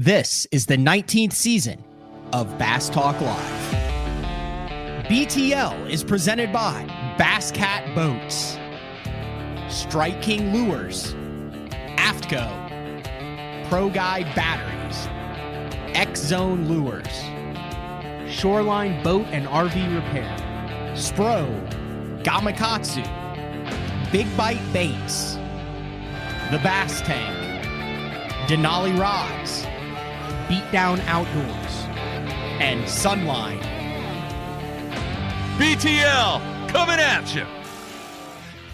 This is the 19th season of Bass Talk Live. BTL is presented by Bass Cat Boats, Strike King Lures, Aftco, Pro Guide Batteries, X-Zone Lures, Shoreline Boat and RV Repair, Spro, Gamakatsu, Big Bite Baits, The Bass Tank, Denali Rods, Beatdown Outdoors, and Sunline. BTL coming at you.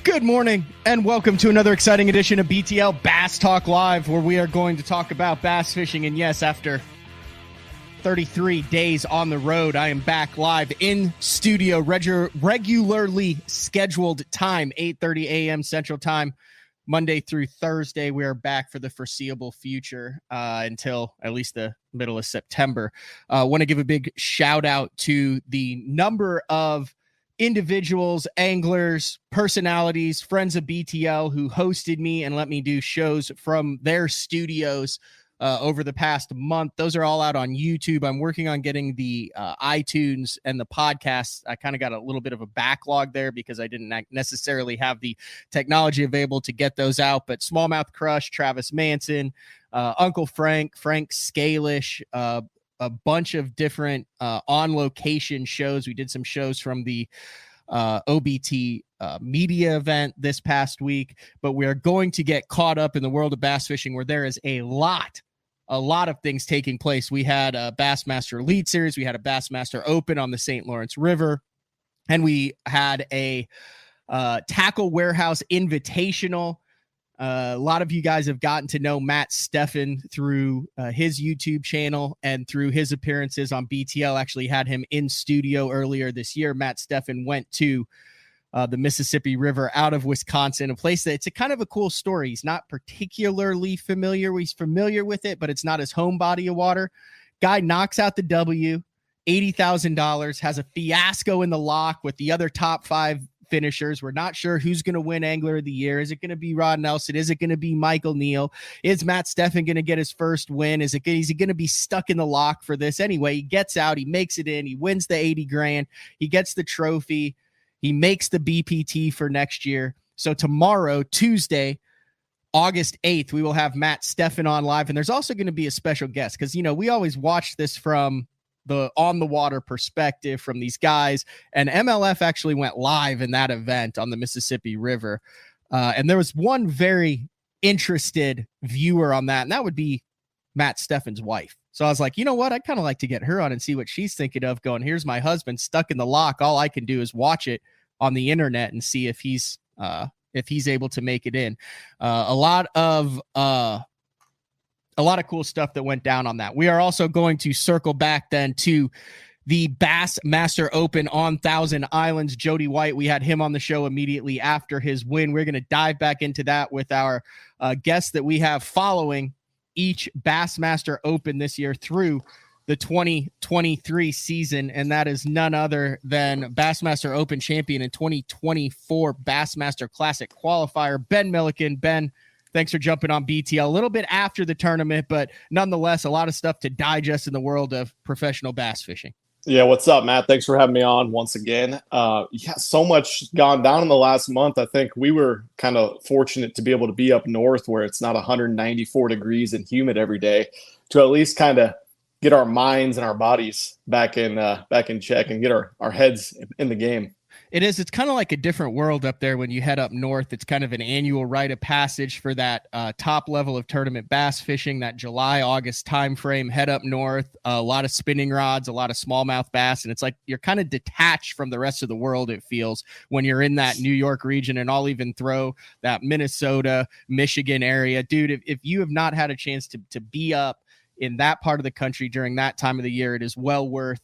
Good morning and welcome to another exciting edition of BTL Bass Talk Live, where we are going to talk about bass fishing. And yes, after 33 days on the road, I am back live in studio, regularly scheduled time, 8:30 a.m. Central Time, Monday through Thursday. We are back for the foreseeable future until at least the middle of September. I want to give a big shout out to the number of individuals, anglers, personalities, friends of BTL who hosted me and let me do shows from their studios over the past month. Those are all out on YouTube. I'm working on getting the iTunes and the podcasts. I kind of got a little bit of a backlog there because I didn't necessarily have the technology available to get those out. But Smallmouth Crush, Travis Manson, Uncle Frank Scalish, a bunch of different on-location shows. We did some shows from the OBT media event this past week, but we are going to get caught up in the world of bass fishing, where there is a lot of things taking place. We had a Bassmaster Elite Series. We had a Bassmaster Open on the St. Lawrence River, and we had a Tackle Warehouse Invitational. A lot of you guys have gotten to know Matt Steffen through his YouTube channel and through his appearances on BTL. Actually had him in studio earlier this year. Matt Steffen went to the Mississippi River out of Wisconsin, a place that it's a kind of a cool story. He's not particularly familiar. He's familiar with it, but it's not his home body of water. Guy knocks out the W, $80,000, has a fiasco in the lock with the other top five finishers. We're not sure who's going to win Angler of the Year. Is it going to be Rod Nelson? Is it going to be Michael Neal? Is Matt Steffen going to get his first win? Is he going to be stuck in the lock for this? Anyway, he gets out, he makes it in, he wins the 80 grand, he gets the trophy, he makes the BPT for next year. So tomorrow, Tuesday, August 8th, we will have Matt Steffen on live. And there's also going to be a special guest because, you know, we always watch this from the on the water perspective from these guys, and MLF actually went live in that event on the Mississippi River. And there was one very interested viewer on that, and that would be Matt Steffen's wife. So I was like, you know what? I'd kind of like to get her on and see what she's thinking of going, here's my husband stuck in the lock. All I can do is watch it on the internet and see if he's able to make it in. A lot of cool stuff that went down on that. We are also going to circle back then to the Bassmaster Open on Thousand Islands. Jody White, we had him on the show immediately after his win. We're going to dive back into that with our guests that we have following each Bassmaster Open this year through the 2023 season, and that is none other than Bassmaster Open champion in 2024 Bassmaster Classic qualifier, Ben Milliken. Ben, thanks for jumping on BTL a little bit after the tournament, but nonetheless, a lot of stuff to digest in the world of professional bass fishing. Yeah, what's up, Matt? Thanks for having me on once again. So much gone down in the last month. I think we were kind of fortunate to be able to be up north where it's not 194 degrees and humid every day, to at least kind of get our minds and our bodies back in check and get our heads in the game. It is. It's kind of like a different world up there when you head up north. It's kind of an annual rite of passage for that top level of tournament bass fishing, that July, August timeframe. Head up north, a lot of spinning rods, a lot of smallmouth bass. And it's like you're kind of detached from the rest of the world, it feels, when you're in that New York region. And I'll even throw that Minnesota, Michigan area. Dude, if you have not had a chance to be up in that part of the country during that time of the year, it is well worth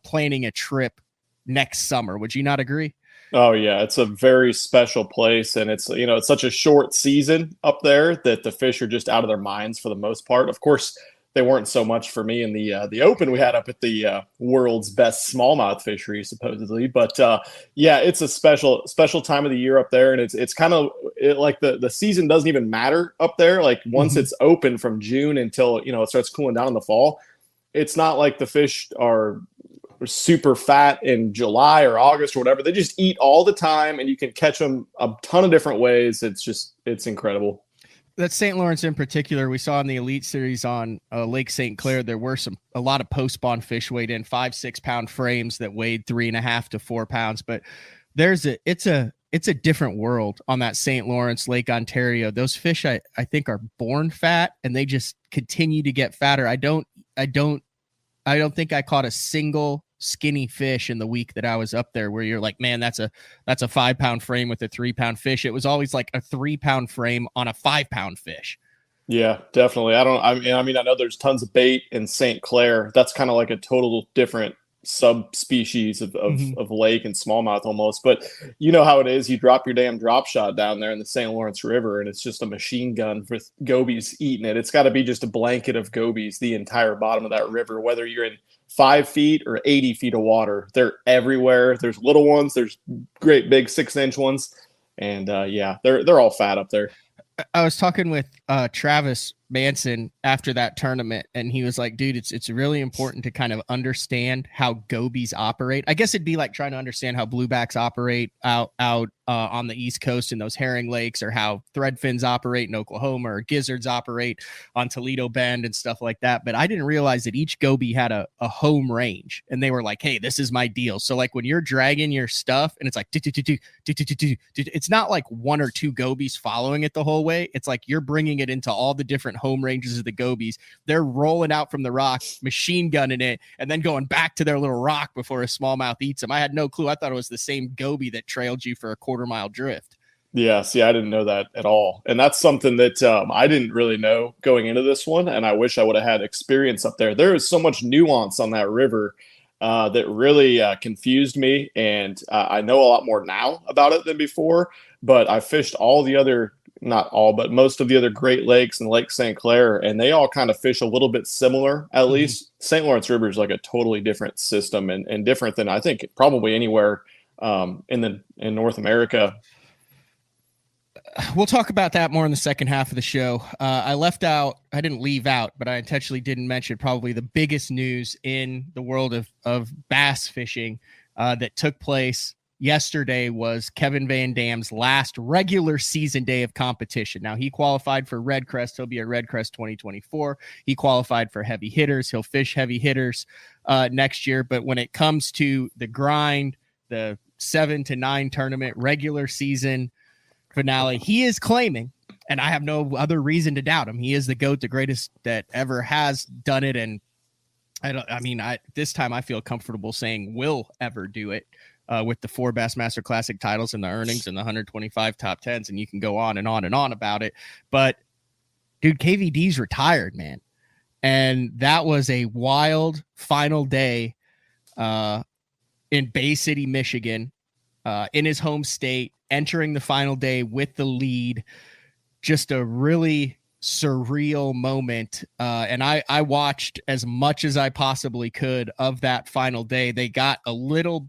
planning a trip next summer. Would you not agree? Oh yeah, it's a very special place, and it's such a short season up there that the fish are just out of their minds for the most part. Of course, they weren't so much for me in the Open we had up at the world's best smallmouth fishery, supposedly. But yeah, it's a special time of the year up there, and it's kind of like the season doesn't even matter up there. Like once it's open from June until it starts cooling down in the fall, it's not like the fish are super fat in July or August or whatever. They just eat all the time, and you can catch them a ton of different ways. It's incredible. That St. Lawrence in particular, we saw in the Elite Series on Lake St. Clair, there were a lot of post-spawn fish weighed in 5-6 pound frames that weighed 3.5 to 4 pounds. But it's a different world on that St. Lawrence, Lake Ontario. Those fish, I think, are born fat, and they just continue to get fatter. I don't think I caught a single skinny fish in the week that I was up there where you're like, man, that's a 5 pound frame with a 3 pound fish. It was always like a 3 pound frame on a 5 pound fish. Yeah, definitely. I mean, I know there's tons of bait in St. Clair. That's kind of like a total different subspecies of lake and smallmouth almost. But you know how it is. You drop your damn drop shot down there in the St. Lawrence River, and it's just a machine gun with gobies eating it. It's got to be just a blanket of gobies the entire bottom of that river, whether you're in 5 feet or 80 feet of water. They're everywhere. There's little ones. There's great big 6-inch ones. And yeah, they're all fat up there. I was talking with Travis Manson after that tournament, and he was like, dude, it's really important to kind of understand how gobies operate. I guess it'd be like trying to understand how bluebacks operate out on the East Coast in those herring lakes, or how threadfins operate in Oklahoma, or gizzards operate on Toledo Bend and stuff like that. But I didn't realize that each goby had a home range, and they were like, hey, this is my deal. So like when you're dragging your stuff and it's like, it's not like 1 or 2 gobies following it the whole way. It's like you're bringing it into all the different home ranges of the gobies. They're rolling out from the rock, machine gunning it, and then going back to their little rock before a smallmouth eats them. I had no clue. I thought it was the same goby that trailed you for a quarter-mile drift. Yeah, see, I didn't know that at all. And that's something that I didn't really know going into this one, and I wish I would have had experience up there. There is so much nuance on that river that really confused me, and I know a lot more now about it than before, but I fished not all, but most of the other Great Lakes and Lake St. Clair, and they all kind of fish a little bit similar, at least. St. Lawrence River is like a totally different system and different than I think probably anywhere in North America. We'll talk about that more in the second half of the show. I didn't leave out, but I intentionally didn't mention probably the biggest news in the world of bass fishing that took place yesterday was Kevin Van Dam's last regular season day of competition. Now, he qualified for Red Crest. He'll be at Red Crest 2024. He qualified for heavy hitters. He'll fish heavy hitters next year. But when it comes to the grind, the 7 to 9 tournament regular season finale, he is claiming, and I have no other reason to doubt him, he is the GOAT, the greatest that ever has done it. And this time I feel comfortable saying will ever do it. With the 4 Bassmaster Classic titles and the earnings and the 125 top 10s, and you can go on and on and on about it. But dude, KVD's retired, man. And that was a wild final day in Bay City, Michigan, in his home state, entering the final day with the lead. Just a really surreal moment. And I watched as much as I possibly could of that final day. They got a little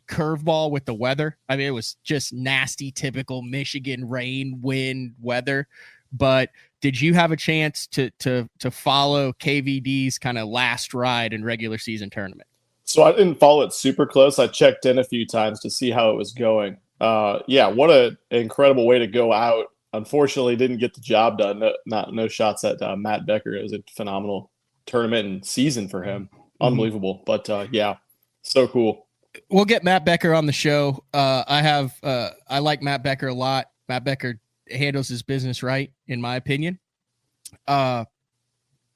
curveball with the weather. I mean, it was just nasty, typical Michigan rain, wind, weather. But did you have a chance to follow KVD's kind of last ride in regular season tournament? So I didn't follow it super close. I checked in a few times to see how it was going. Yeah, what an incredible way to go out. Unfortunately, didn't get the job done. No shots at Matt Becker. It was a phenomenal tournament and season for him. Unbelievable. But yeah, so cool. We'll get Matt Becker on the show. I like Matt Becker a lot. Matt Becker handles his business right, in my opinion.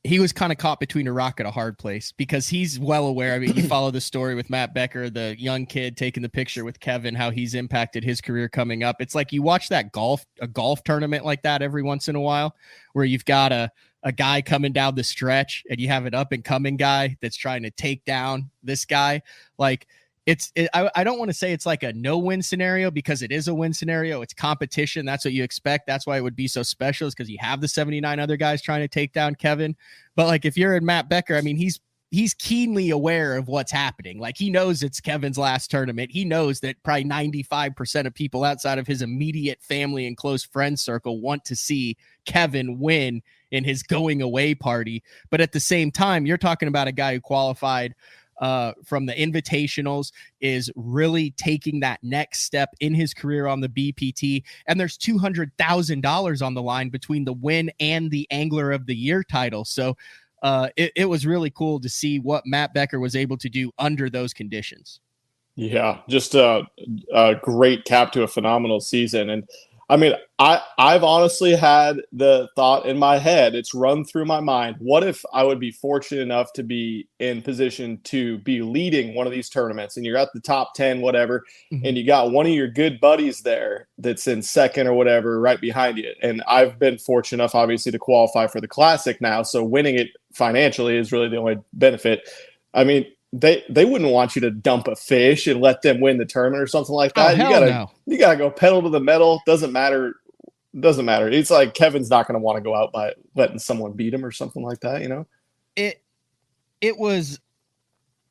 He was kind of caught between a rock and a hard place because he's well aware. I mean, you follow the story with Matt Becker, the young kid taking the picture with Kevin, how he's impacted his career coming up. It's like you watch a golf tournament like that every once in a while, where you've got a guy coming down the stretch and you have an up and coming guy that's trying to take down this guy. Like, I don't want to say it's like a no-win scenario, because it is a win scenario. It's competition. That's what you expect. That's why it would be so special, is because you have the 79 other guys trying to take down Kevin. But like, if you're in Matt Becker, I mean, he's keenly aware of what's happening. Like, he knows it's Kevin's last tournament. He knows that probably 95% of people outside of his immediate family and close friend circle want to see Kevin win in his going away party. But at the same time, you're talking about a guy who qualified from the invitationals, is really taking that next step in his career on the BPT. And there's $200,000 on the line between the win and the Angler of the Year title. So it was really cool to see what Matt Becker was able to do under those conditions. Yeah, just a great cap to a phenomenal season. And I mean, I've honestly had the thought in my head, it's run through my mind, what if I would be fortunate enough to be in position to be leading one of these tournaments, and you're at the top 10, whatever, and you got one of your good buddies there that's in second or whatever right behind you. And I've been fortunate enough, obviously, to qualify for the Classic now, so winning it financially is really the only benefit. I mean, they wouldn't want you to dump a fish and let them win the tournament or something like that. You gotta go pedal to the metal. Doesn't matter. It's like Kevin's not going to want to go out by letting someone beat him or something like that. You know, it was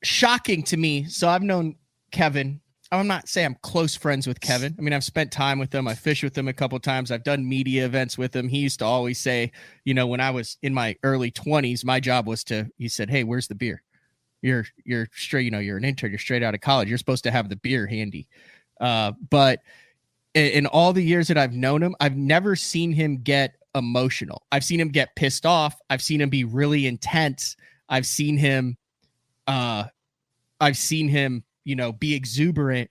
shocking to me. So I've known Kevin. I'm not saying I'm close friends with Kevin. I mean, I've spent time with him. I fished with him a couple of times. I've done media events with him. He used to always say, you know, when I was in my early 20s, my job was he said, "Hey, where's the beer? You're straight, you know, you're an intern, you're straight out of college. You're supposed to have the beer handy." But in all the years that I've known him, I've never seen him get emotional. I've seen him get pissed off. I've seen him be really intense. I've seen him, you know, be exuberant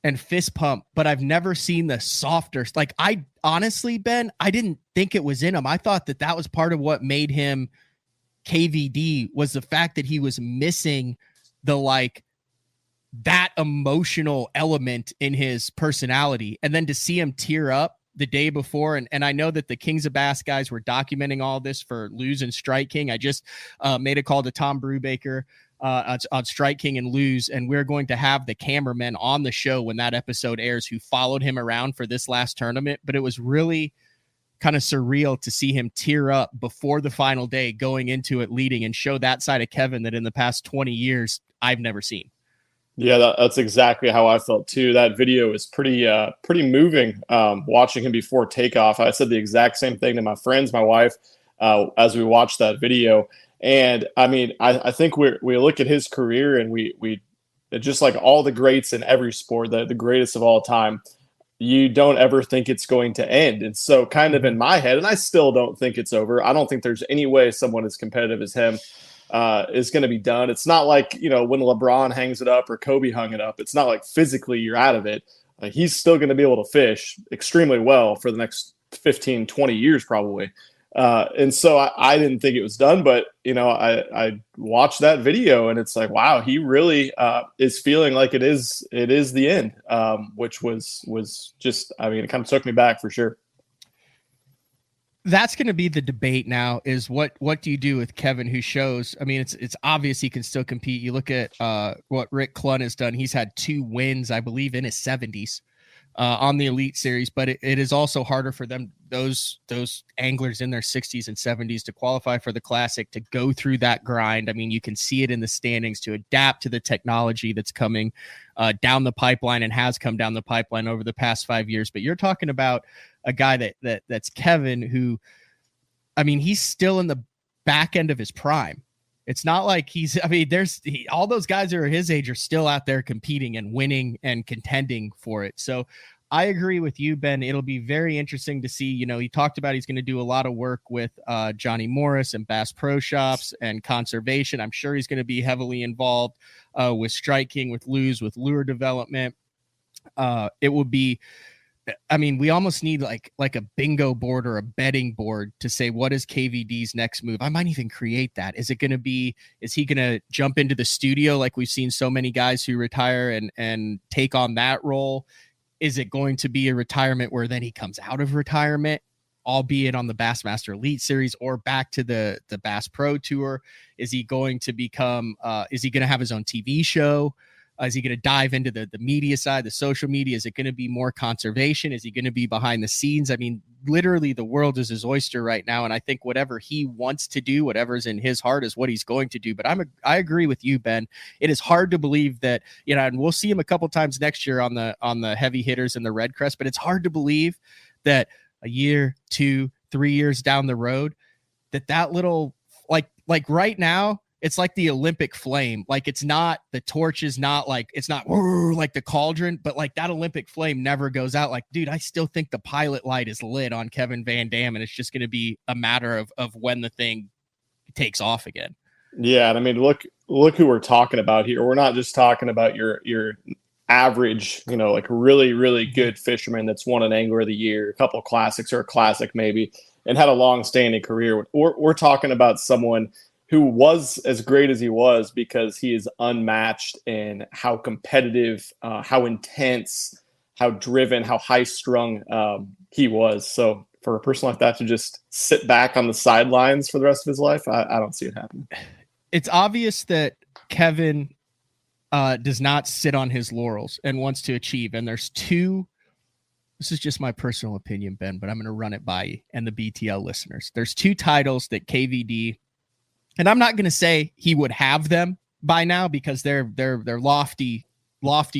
and fist pump, but I've never seen the softer. Like, I honestly, Ben, I didn't think it was in him. I thought that was part of what made him KVD, was the fact that he was missing that emotional element in his personality. And then to see him tear up the day before, and I know that the Kings of Bass guys were documenting all this for Lose and Strike King. I just made a call to Tom Brubaker on Strike King and Lose, and we're going to have the cameramen on the show when that episode airs who followed him around for this last tournament. But it was really kind of surreal to see him tear up before the final day, going into it leading, and show that side of Kevin that in the past 20 years I've never seen. Yeah, that's exactly how I felt too. That video is pretty moving. Watching him before takeoff, I said the exact same thing to my friends, my wife, as we watched that video. And I mean, I think we look at his career, and we just like all the greats in every sport, the greatest of all time, you don't ever think it's going to end. And so kind of in my head, and I still don't think it's over. I don't think there's any way someone as competitive as him is going to be done. It's not like, you know, when LeBron hangs it up or Kobe hung it up, it's not like physically you're out of it. He's still going to be able to fish extremely well for the next 15, 20 years probably. And so I didn't think it was done, but you know, I watched that video, and it's like, wow, he really is feeling like it is the end, which was just, I mean, it kind of took me back for sure. That's going to be the debate now, is what do you do with Kevin, who shows, I mean, it's obvious he can still compete. You look at what Rick Clunn has done. He's had 2 wins, I believe, in his 70s on the Elite Series, but it is also harder for them, those anglers in their 60s and 70s, to qualify for the Classic, to go through that grind. I mean, you can see it in the standings, to adapt to the technology that's coming down the pipeline and has come down the pipeline over the past 5 years. But you're talking about a guy that's Kevin, who, I mean, he's still in the back end of his prime. It's not like all those guys that are his age are still out there competing and winning and contending for it. So I agree with you, Ben. It'll be very interesting to see. You know, he talked about he's going to do a lot of work with Johnny Morris and Bass Pro Shops and conservation. I'm sure he's going to be heavily involved with Strike King, with Lose, with lure development. It will be, I mean, we almost need like a bingo board or a betting board to say, what is KVD's next move? I might even create that. Is he going to jump into the studio like we've seen so many guys who retire and take on that role? Is it going to be a retirement where then he comes out of retirement, albeit on the Bassmaster Elite Series, or back to the Bass Pro Tour? Is he going to become, is he going to have his own TV show? Is he going to dive into the media side, the social media? Is it going to be more conservation? Is he going to be behind the scenes? I mean, literally the world is his oyster right now. And I think whatever he wants to do, whatever's in his heart is what he's going to do. But I agree with you, Ben. It is hard to believe that, and we'll see him a couple times next year on the heavy hitters and the Red Crest, but it's hard to believe that a year, 2, 3 years down the road, that little, like right now, it's like the Olympic flame. Like it's not, the torch is not like, it's not like the cauldron, but like that Olympic flame never goes out. Like, dude, I still think the pilot light is lit on Kevin Van Dam, and it's just going to be a matter of when the thing takes off again. Yeah. And I mean, look who we're talking about here. We're not just talking about your average, like really, really good fisherman that's won an Angler of the Year, a couple of classics or a classic maybe, and had a long-standing career. We're talking about someone who was as great as he was because he is unmatched in how competitive, how intense, how driven, how high-strung he was. So for a person like that to just sit back on the sidelines for the rest of his life, I don't see it happening. It's obvious that Kevin does not sit on his laurels and wants to achieve. And there's two, this is just my personal opinion, Ben, but I'm going to run it by you and the BTL listeners. There's 2 titles that KVD, and I'm not going to say he would have them by now because they're lofty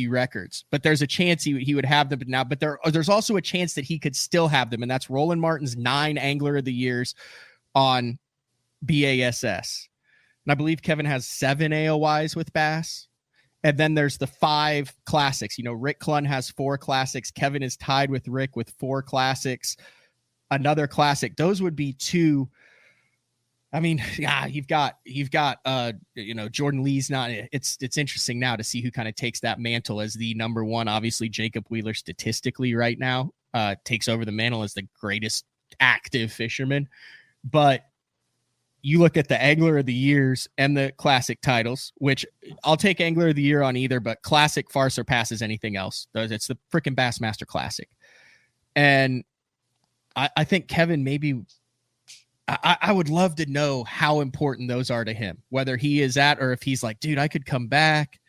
records, but there's a chance he would have them now. But there's also a chance that he could still have them, and that's Roland Martin's 9 Angler of the Years on BASS. And I believe Kevin has 7 AOYs with Bass. And then there's the 5 classics. Rick Clunn has 4 classics. Kevin is tied with Rick with 4 classics. Another classic. Those would be 2. I mean, yeah, you've got Jordan Lee's not. It's interesting now to see who kind of takes that mantle as the number one. Obviously, Jacob Wheeler statistically right now takes over the mantle as the greatest active fisherman. But you look at the Angler of the Years and the classic titles, which I'll take Angler of the Year on either, but classic far surpasses anything else. It's the freaking Bassmaster Classic. And I think Kevin maybe. I would love to know how important those are to him, whether he is at, or if he's like, dude, I could come back.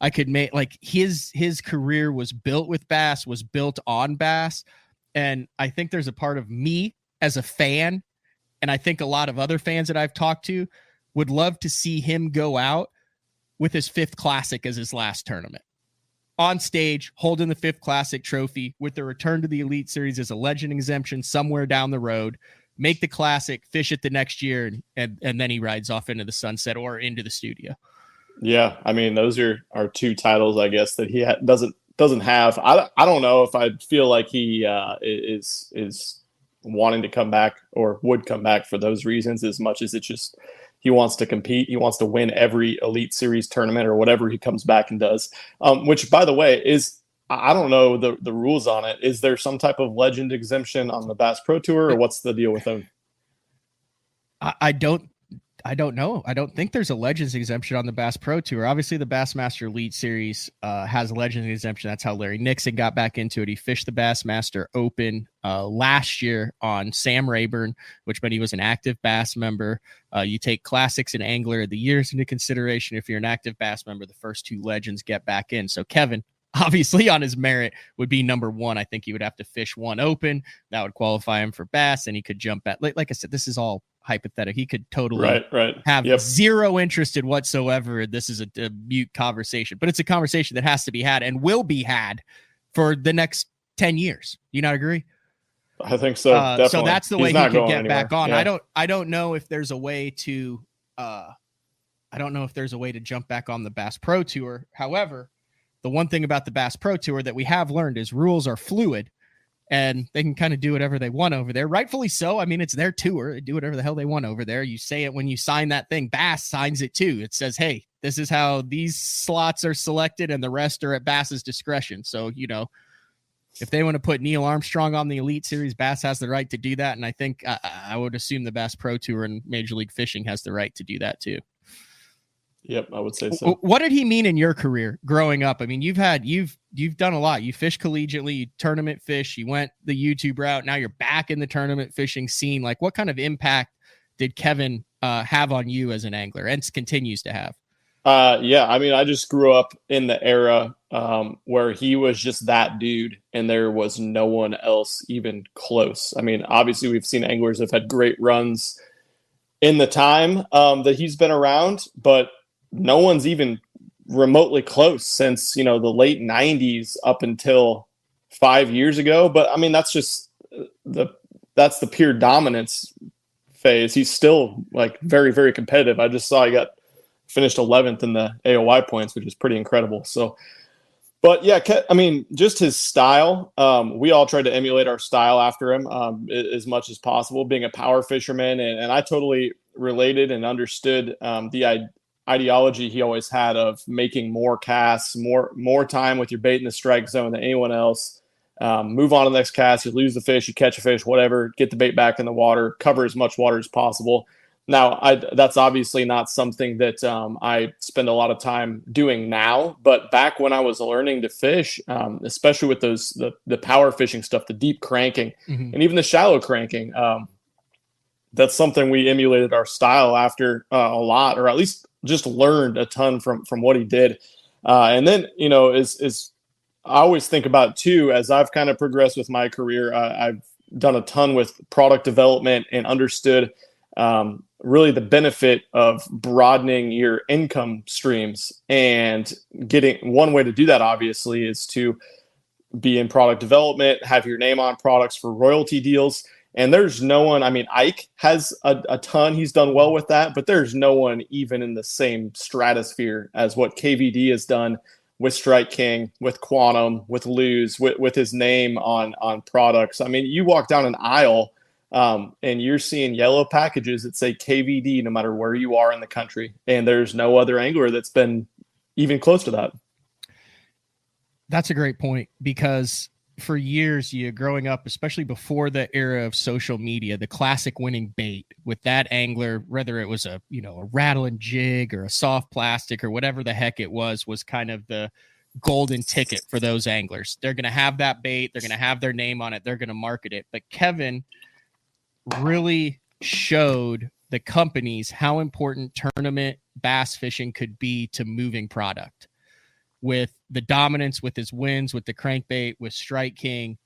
I could make, like, his career was built with Bass, was built on Bass. And I think there's a part of me as a fan, and I think a lot of other fans that I've talked to would love to see him go out with his 5th classic as his last tournament. On stage, holding the 5th classic trophy with the return to the Elite Series as a legend exemption somewhere down the road. Make the classic, fish it the next year, and then he rides off into the sunset or into the studio. Yeah, I mean, those are 2 titles, I guess, that he doesn't have. I don't know if I feel like he is wanting to come back or would come back for those reasons as much as it's just he wants to compete. He wants to win every Elite Series tournament or whatever he comes back and does, which, by the way, is – I don't know the rules on it. Is there some type of legend exemption on the Bass Pro Tour, or what's the deal with them? I don't know. I don't think there's a legends exemption on the Bass Pro Tour. Obviously, the Bassmaster Elite Series has a legends exemption. That's how Larry Nixon got back into it. He fished the Bassmaster Open last year on Sam Rayburn, which meant he was an active Bass member. You take classics and Angler of the Years into consideration. If you're an active Bass member, the first 2 legends get back in. So Kevin, obviously on his merit, would be number 1. I think he would have to fish 1 Open. That would qualify him for Bass, and he could jump back. Like I said, this is all hypothetical. He could totally have zero interest in whatsoever. This is a mute conversation, but it's a conversation that has to be had and will be had for the next 10 years. You not agree? I think so. Definitely. So that's the way he could get anywhere. back on. Yeah. I don't know if there's a way to, jump back on the Bass Pro Tour. However, the one thing about the Bass Pro Tour that we have learned is rules are fluid, and they can kind of do whatever they want over there. Rightfully so. I mean, it's their tour. They do whatever the hell they want over there. You say it when you sign that thing. Bass signs it too. It says, hey, this is how these slots are selected, and the rest are at Bass's discretion. So, if they want to put Neil Armstrong on the Elite Series, Bass has the right to do that. And I think I would assume the Bass Pro Tour and Major League Fishing has the right to do that too. Yep, I would say so. What did he mean in your career growing up? I mean, you've done a lot. You fished collegiately, you tournament fish, you went the YouTube route. Now you're back in the tournament fishing scene. Like, what kind of impact did Kevin have on you as an angler and continues to have? Yeah, I mean, I just grew up in the era where he was just that dude, and there was no one else even close. I mean, obviously, we've seen anglers have had great runs in the time that he's been around, but no one's even remotely close since the late '90s up until 5 years ago. But I mean, that's just that's the pure dominance phase. He's still like very, very competitive. I just saw he got finished 11th in the AOY points, which is pretty incredible. So, but yeah, I mean, just his style. We all tried to emulate our style after him as much as possible, being a power fisherman. And I totally related and understood the ideology he always had of making more casts, more time with your bait in the strike zone than anyone else. Move on to the next cast. You lose the fish, you catch a fish, whatever, get the bait back in the water, cover as much water as possible. Now, that's obviously not something that I spend a lot of time doing now, but back when I was learning to fish, especially with the power fishing stuff, the deep cranking, and even the shallow cranking, that's something we emulated our style after a lot, or at least just learned a ton from what he did. And then, is I always think about too, as I've kind of progressed with my career, I've done a ton with product development and understood really the benefit of broadening your income streams. And getting one way to do that, obviously, is to be in product development, have your name on products for royalty deals. And there's no one, I mean, Ike has a ton, he's done well with that, but there's no one even in the same stratosphere as what KVD has done with Strike King, with Quantum, with Lose, with his name on products. I mean, you walk down an aisle and you're seeing yellow packages that say KVD no matter where you are in the country. And there's no other angler that's been even close to that. That's a great point, because for years, growing up, especially before the era of social media, the classic winning bait with that angler, whether it was a rattling jig or a soft plastic or whatever the heck it was kind of the golden ticket for those anglers. They're going to have that bait. They're going to have their name on it. They're going to market it. But Kevin really showed the companies how important tournament bass fishing could be to moving product, with the dominance, with his wins, with the crankbait, with Strike King.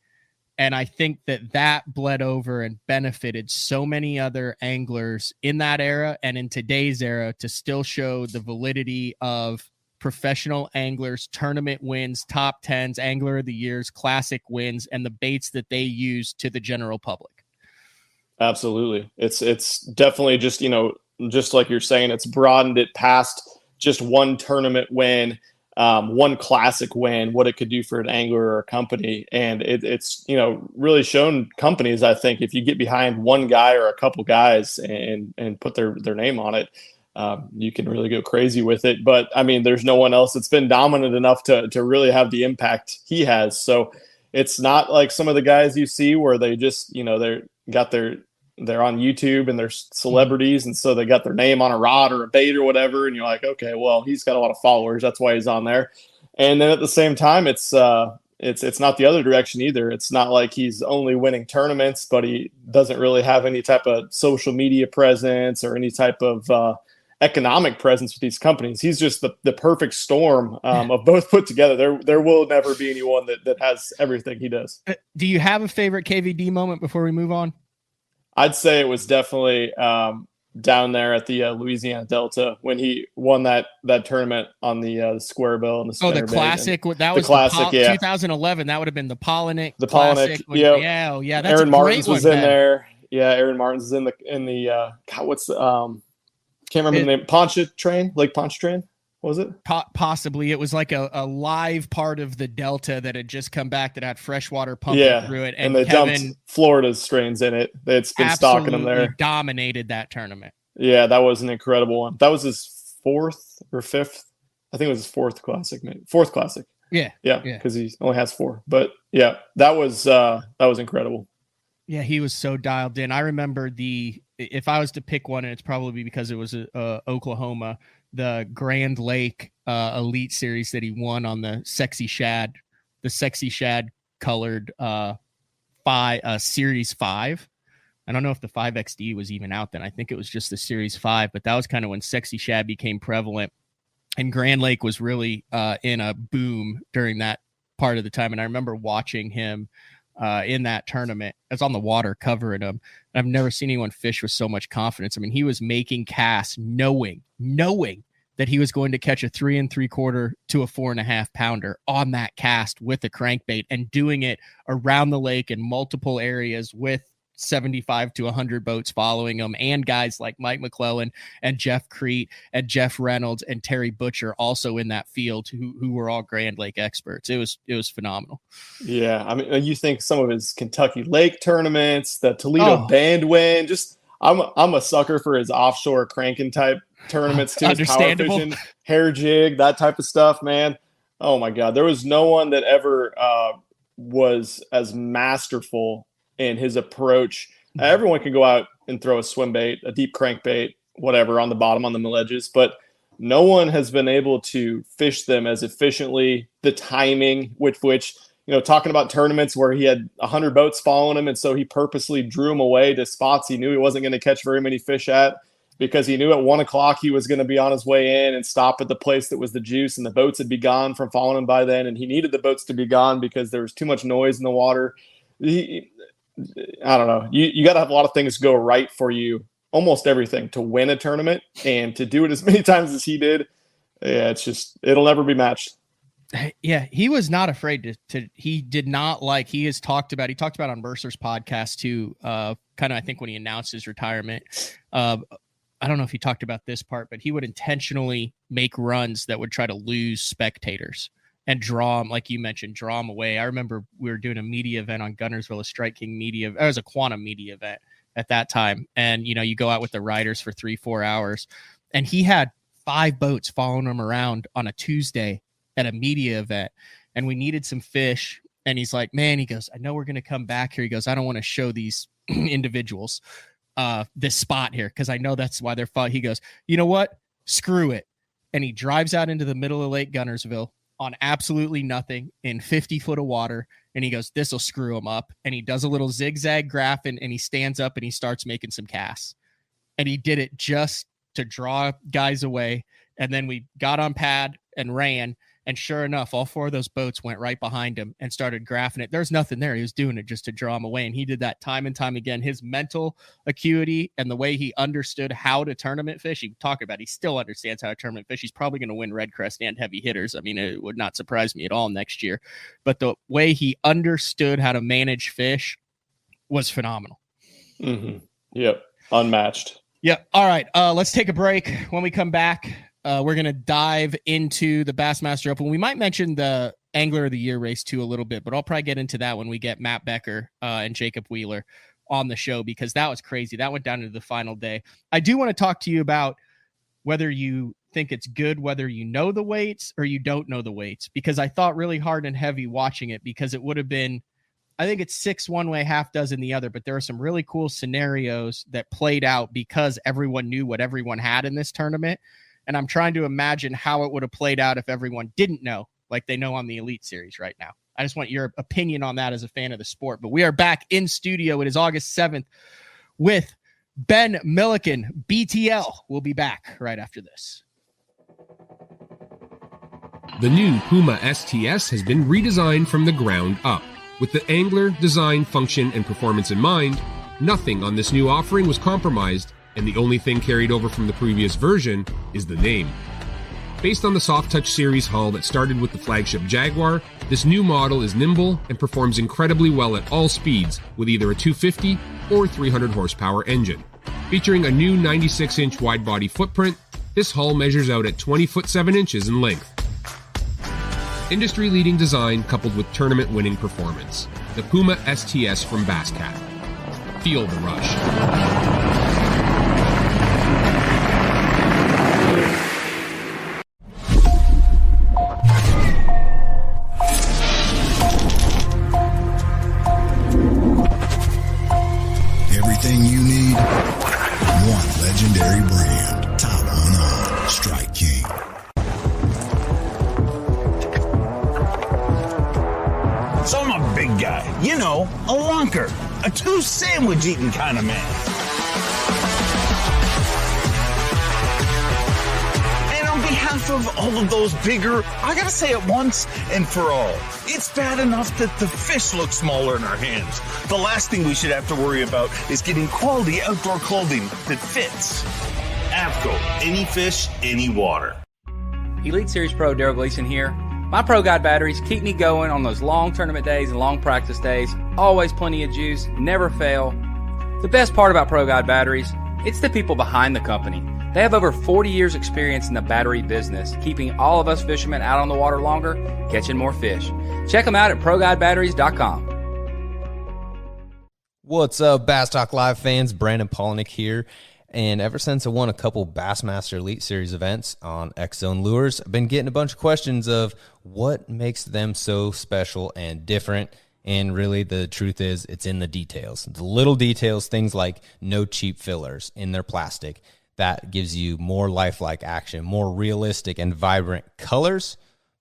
And I think that bled over and benefited so many other anglers in that era and in today's era to still show the validity of professional anglers, tournament wins, top tens, angler of the years, classic wins, and the baits that they use to the general public. Absolutely. It's definitely just, just like you're saying, it's broadened it past just one tournament win, one classic win, what it could do for an angler or a company. And it's really shown companies, I think, if you get behind one guy or a couple guys and put their name on it, you can really go crazy with it. But I mean, there's no one else that's been dominant enough to really have the impact he has. So it's not like some of the guys you see where they just, they're on YouTube and they're celebrities, and so they got their name on a rod or a bait or whatever, and you're like, okay, well, he's got a lot of followers, that's why he's on there. And then at the same time, it's not the other direction either. It's not like he's only winning tournaments, but he doesn't really have any type of social media presence or any type of economic presence with these companies. He's just the perfect storm of both put together. There will never be anyone that has everything he does. Do you have a favorite KVD moment before we move on? I'd say it was definitely down there at the Louisiana Delta when he won that tournament on the square bill and the spinner. The classic. That was the classic, yeah. 2011. That would have been the Polinick. The Polinick. Yeah. That's Aaron Martins was in man. there. Yeah, Aaron Martins is in the what's the can't remember the name. Pontchartrain, Lake Pontchartrain. What was it? Possibly. It was like a live part of the Delta that had just come back that had freshwater pumping through it. And they dumped Florida's strains in it. They'd been stocking them there. Dominated that tournament. Yeah, that was an incredible one. That was his fourth or fifth. I think it was his fourth classic. Fourth classic. Yeah. Because he only has 4. But yeah, that was incredible. Yeah, he was so dialed in. I remember if I was to pick one, and it's probably because it was Oklahoma, the Grand Lake Elite Series that he won on the Sexy Shad colored Series 5. I don't know if the 5XD was even out then. I think it was just the Series 5, but that was kind of when Sexy Shad became prevalent. and Grand Lake was really in a boom during that part of the time. And I remember watching him in that tournament. I was on the water covering him. I've never seen anyone fish with so much confidence. I mean, he was making casts knowing that he was going to catch a 3 3/4 to a 4.5 pounder on that cast with a crankbait, and doing it around the lake in multiple areas with 75 to 100 boats following him, and guys like Mike McClellan and Jeff Crete and Jeff Reynolds and Terry Butcher also in that field, who were all Grand Lake experts. It was phenomenal. Yeah, I mean, you think some of his Kentucky Lake tournaments, the Toledo Band win. Just I'm a sucker for his offshore cranking type tournaments too. Understandable. Power fishing, hair jig, that type of stuff, man. Oh my God, there was no one that ever was as masterful in his approach. Everyone can go out and throw a swim bait, a deep crankbait, whatever, on the bottom on the mill edges, but no one has been able to fish them as efficiently. The timing with which, talking about tournaments where he had 100 boats following him, and so he purposely drew them away to spots he knew he wasn't going to catch very many fish at, because he knew at 1 o'clock he was going to be on his way in and stop at the place that was the juice, and the boats would be gone from following him by then, and he needed the boats to be gone because there was too much noise in the water. I don't know. You got to have a lot of things go right for you, almost everything, to win a tournament, and to do it as many times as he did. Yeah, it'll never be matched. Yeah, he was not afraid he did not like, he talked about on Mercer's podcast too, kind of, I think when he announced his retirement, I don't know if he talked about this part, but he would intentionally make runs that would try to lose spectators and draw them, like you mentioned, draw them away. I remember we were doing a media event on Gunnersville, a Strike King media. It was a quantum media event at that time. And, you go out with the riders for 3-4 hours, and he had 5 boats following him around on a Tuesday at a media event. And we needed some fish. And he's like, man, he goes, I know we're going to come back here. He goes, I don't want to show these individuals this spot here, because I know that's why they're fun. He goes, you know what? Screw it. And he drives out into the middle of Lake Gunnersville on absolutely nothing in 50 foot of water. And he goes, this will screw him up. And he does a little zigzag graph, and he stands up and he starts making some casts. And he did it just to draw guys away. And then we got on pad and ran. And sure enough, all 4 of those boats went right behind him and started graphing it. There's nothing there. He was doing it just to draw him away. And he did that time and time again. His mental acuity and the way he understood how to tournament fish, he still understands how to tournament fish. He's probably going to win Red Crest and heavy hitters. I mean, it would not surprise me at all next year. But the way he understood how to manage fish was phenomenal. Mm-hmm. Yep. Unmatched. Yep. All right. Let's take a break. When we come back, we're going to dive into the Bassmaster Open. We might mention the Angler of the Year race too a little bit, but I'll probably get into that when we get Matt Becker and Jacob Wheeler on the show, because that was crazy. That went down into the final day. I do want to talk to you about whether you think it's good, whether you know the weights or you don't know the weights, because I thought really hard and heavy watching it, because it would have been, I think it's 6 one way, half dozen the other, but there are some really cool scenarios that played out because everyone knew what everyone had in this tournament. And I'm trying to imagine how it would have played out if everyone didn't know, like they know on the Elite Series right now. I just want your opinion on that as a fan of the sport. But we are back in studio. It is August 7th with Ben Milliken. BTL will be back right after this. The new Puma STS has been redesigned from the ground up. With the angler, design, function, and performance in mind, nothing on this new offering was compromised, and the only thing carried over from the previous version is the name. Based on the Soft Touch series hull that started with the flagship Jaguar, this new model is nimble and performs incredibly well at all speeds with either a 250 or 300 horsepower engine. Featuring a new 96-inch wide-body footprint, this hull measures out at 20 foot 7 inches in length. Industry-leading design coupled with tournament-winning performance. The Puma STS from Basscat. Feel the rush. Everything you need, one legendary brand. Top on Strike King. So I'm a big guy, a lunker, a 2-sandwich eating kind of man. And on behalf enough of all of those bigger, I gotta say it once and for all, it's bad enough that the fish look smaller in our hands. The last thing we should have to worry about is getting quality outdoor clothing that fits. Avco, any fish, any water. Elite Series Pro Daryl Gleason here. My Pro Guide batteries keep me going on those long tournament days and long practice days. Always plenty of juice, never fail. The best part about Pro Guide batteries, it's the people behind the company. They have over 40 years experience in the battery business, keeping all of us fishermen out on the water longer, catching more fish. Check them out at ProGuideBatteries.com. What's up, Bass Talk Live fans? Brandon Polnick here. And ever since I won a couple Bassmaster Elite Series events on X-Zone Lures, I've been getting a bunch of questions of what makes them so special and different. And really, the truth is, it's in the details. The little details, things like no cheap fillers in their plastic. That gives you more lifelike action, more realistic and vibrant colors.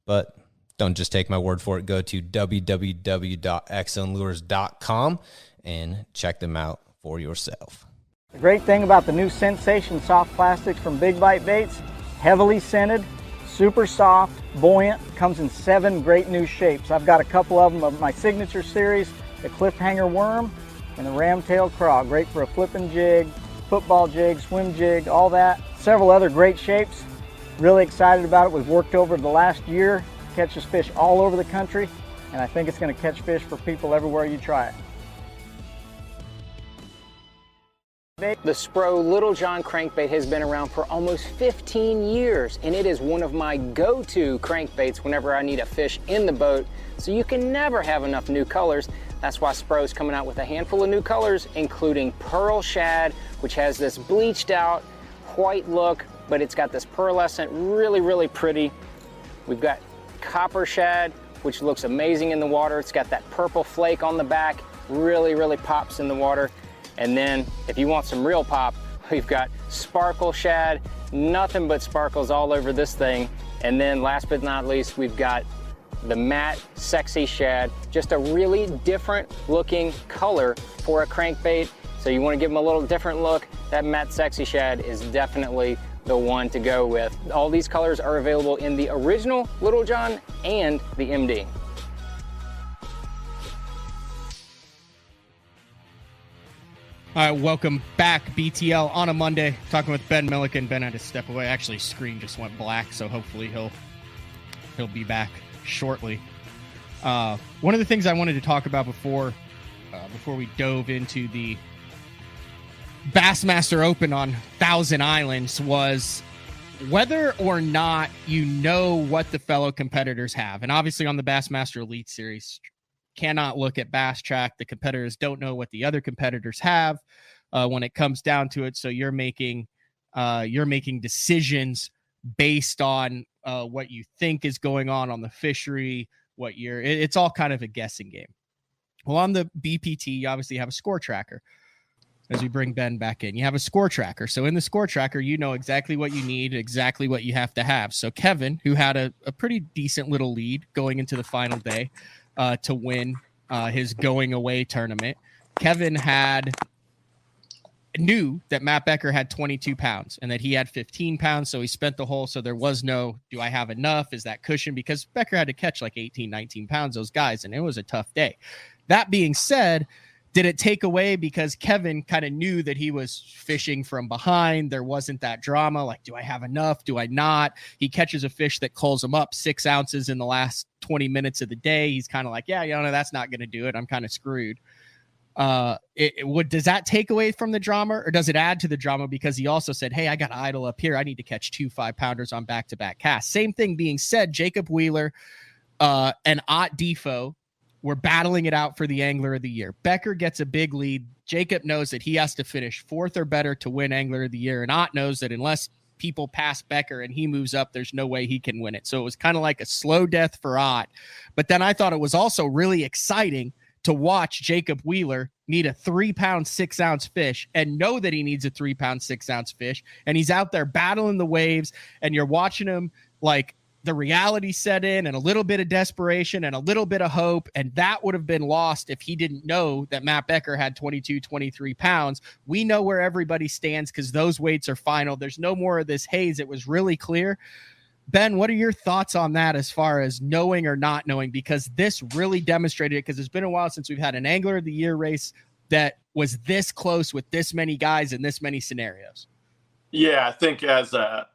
But don't just take my word for it. Go to www.xzonelures.com and check them out for yourself. The great thing about the new Sensation soft plastics from Big Bite Baits, heavily scented, super soft, buoyant, comes in 7 great new shapes. I've got a couple of them of my signature series, the cliffhanger worm and the ramtail craw. Great for a flipping jig, football jig, swim jig, all that. Several other great shapes. Really excited about it. We've worked over the last year, catches fish all over the country, and I think it's going to catch fish for people everywhere you try it. The Spro Little John crankbait has been around for almost 15 years, and it is one of my go-to crankbaits whenever I need a fish in the boat, so you can never have enough new colors. That's why Spro's coming out with a handful of new colors, including Pearl Shad, which has this bleached out white look, but it's got this pearlescent, really pretty. We've got Copper Shad, which looks amazing in the water. It's got that purple flake on the back, really pops in the water. And then if you want some real pop, we've got Sparkle Shad, nothing but sparkles all over this thing. And then last but not least, we've got the matte Sexy Shad, just a really different looking color for a crankbait. So you want to give them a little different look, that matte Sexy Shad is definitely the one to go with. All these colors are available in the original Little John and the MD. All right, welcome back, BTL, on a Monday. Talking with Ben Milliken. Ben had to step away. Actually, his screen just went black, so hopefully he'll be back shortly. One of the things I wanted to talk about before we dove into the Bassmaster Open on Thousand Islands was whether or not you know what the fellow competitors have. And obviously on the Bassmaster Elite Series, cannot look at Bass Track. The competitors don't know what the other competitors have when it comes down to it. So you're making decisions based on what you think is going on the fishery. It's all kind of a guessing game. Well, on the BPT, you obviously have a score tracker. As we bring Ben back in, you have a score tracker. So in the score tracker, you know exactly what you need, exactly what you have to have. So Kevin, who had a pretty decent little lead going into the final day, to win his going away tournament. Kevin knew that Matt Becker had 22 pounds and that he had 15 pounds. So he spent the whole, so there was no, do I have enough? Is that cushion? Because Becker had to catch like 18, 19 pounds, those guys, and it was a tough day. That being said, did it take away because Kevin kind of knew that he was fishing from behind? There wasn't that drama. Like, do I have enough? Do I not? He catches a fish that calls him up 6 ounces in the last 20 minutes of the day. He's kind of like, yeah, that's not going to do it. I'm kind of screwed. Does that take away from the drama, or does it add to the drama? Because he also said, hey, I got idle up here. I need to catch 2 5-pounders on back-to-back casts. Same thing being said, Jacob Wheeler and Ott Defo were battling it out for the Angler of the Year. Becker gets a big lead. Jacob knows that he has to finish 4th or better to win Angler of the Year. And Ott knows that unless people pass Becker and he moves up, there's no way he can win it. So it was kind of like a slow death for Ott. But then I thought it was also really exciting to watch Jacob Wheeler need a 3-pound, 6-ounce fish and know that he needs a 3-pound, 6-ounce fish. And he's out there battling the waves, and you're watching him like the reality set in and a little bit of desperation and a little bit of hope. And that would have been lost if he didn't know that Matt Becker had 22, 23 pounds. We know where everybody stands because those weights are final. There's no more of this haze. It was really clear. Ben, what are your thoughts on that as far as knowing or not knowing? Because this really demonstrated it, because it's been a while since we've had an Angler of the Year race that was this close with this many guys in this many scenarios. Yeah, I think as a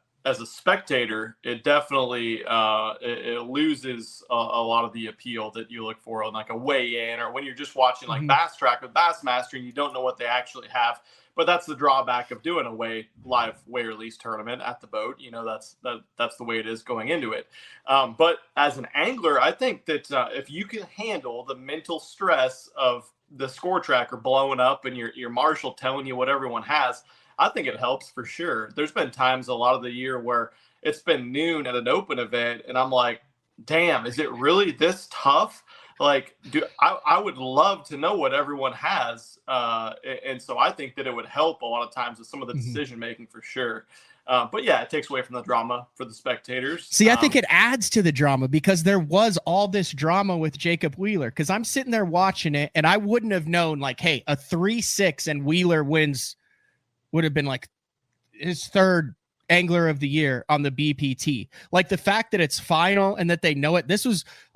spectator, it definitely it loses a lot of the appeal that you look for on like a weigh-in, or when you're just watching like Bass Track with Bassmaster and you don't know what they actually have. But that's the drawback of doing a live weigh release tournament at the boat. You know, that's the way it is going into it. But as an angler, I think that if you can handle the mental stress of the score tracker blowing up and your marshal telling you what everyone has, I think it helps for sure. There's been times a lot of the year where it's been noon at an open event and I'm like, damn, is it really this tough? Like, I would love to know what everyone has. And so I think that it would help a lot of times with some of the decision making for sure. But yeah, it takes away from the drama for the spectators. See, I think it adds to the drama, because there was all this drama with Jacob Wheeler, because I'm sitting there watching it and I wouldn't have known, like, hey, a 3-6 and Wheeler wins would have been like his third Angler of the Year on the BPT. Like, the fact that it's final and that they know it,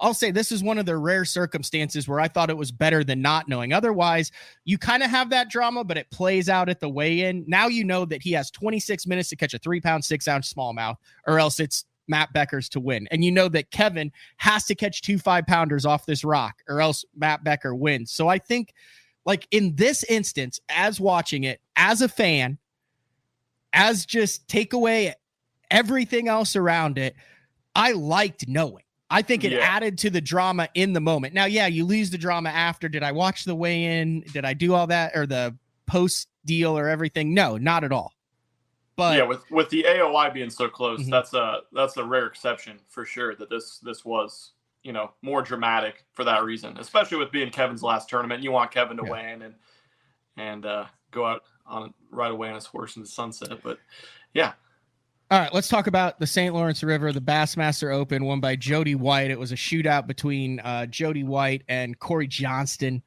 I'll say this is one of the rare circumstances where I thought it was better than not knowing. Otherwise, you kind of have that drama, but it plays out at the weigh-in. Now you know that he has 26 minutes to catch a 3-pound, 6-ounce smallmouth, or else it's Matt Becker's to win. And you know that Kevin has to catch 2 5-pounders off this rock, or else Matt Becker wins. So I think, like, in this instance, as watching it, as a fan, as just take away everything else around it, I liked knowing. I think it added to the drama in the moment. Now, yeah, you lose the drama after. Did I watch the weigh-in? Did I do all that, or the post deal or everything? No, not at all. But yeah, with the AOI being so close, that's a rare exception for sure, that this was, you know, more dramatic for that reason, especially with being Kevin's last tournament. You want Kevin to win and go out on right away on his horse in the sunset. But yeah. All right, let's talk about the St. Lawrence River, the Bassmaster Open, won by Jody White. It was a shootout between Jody White and Corey Johnston,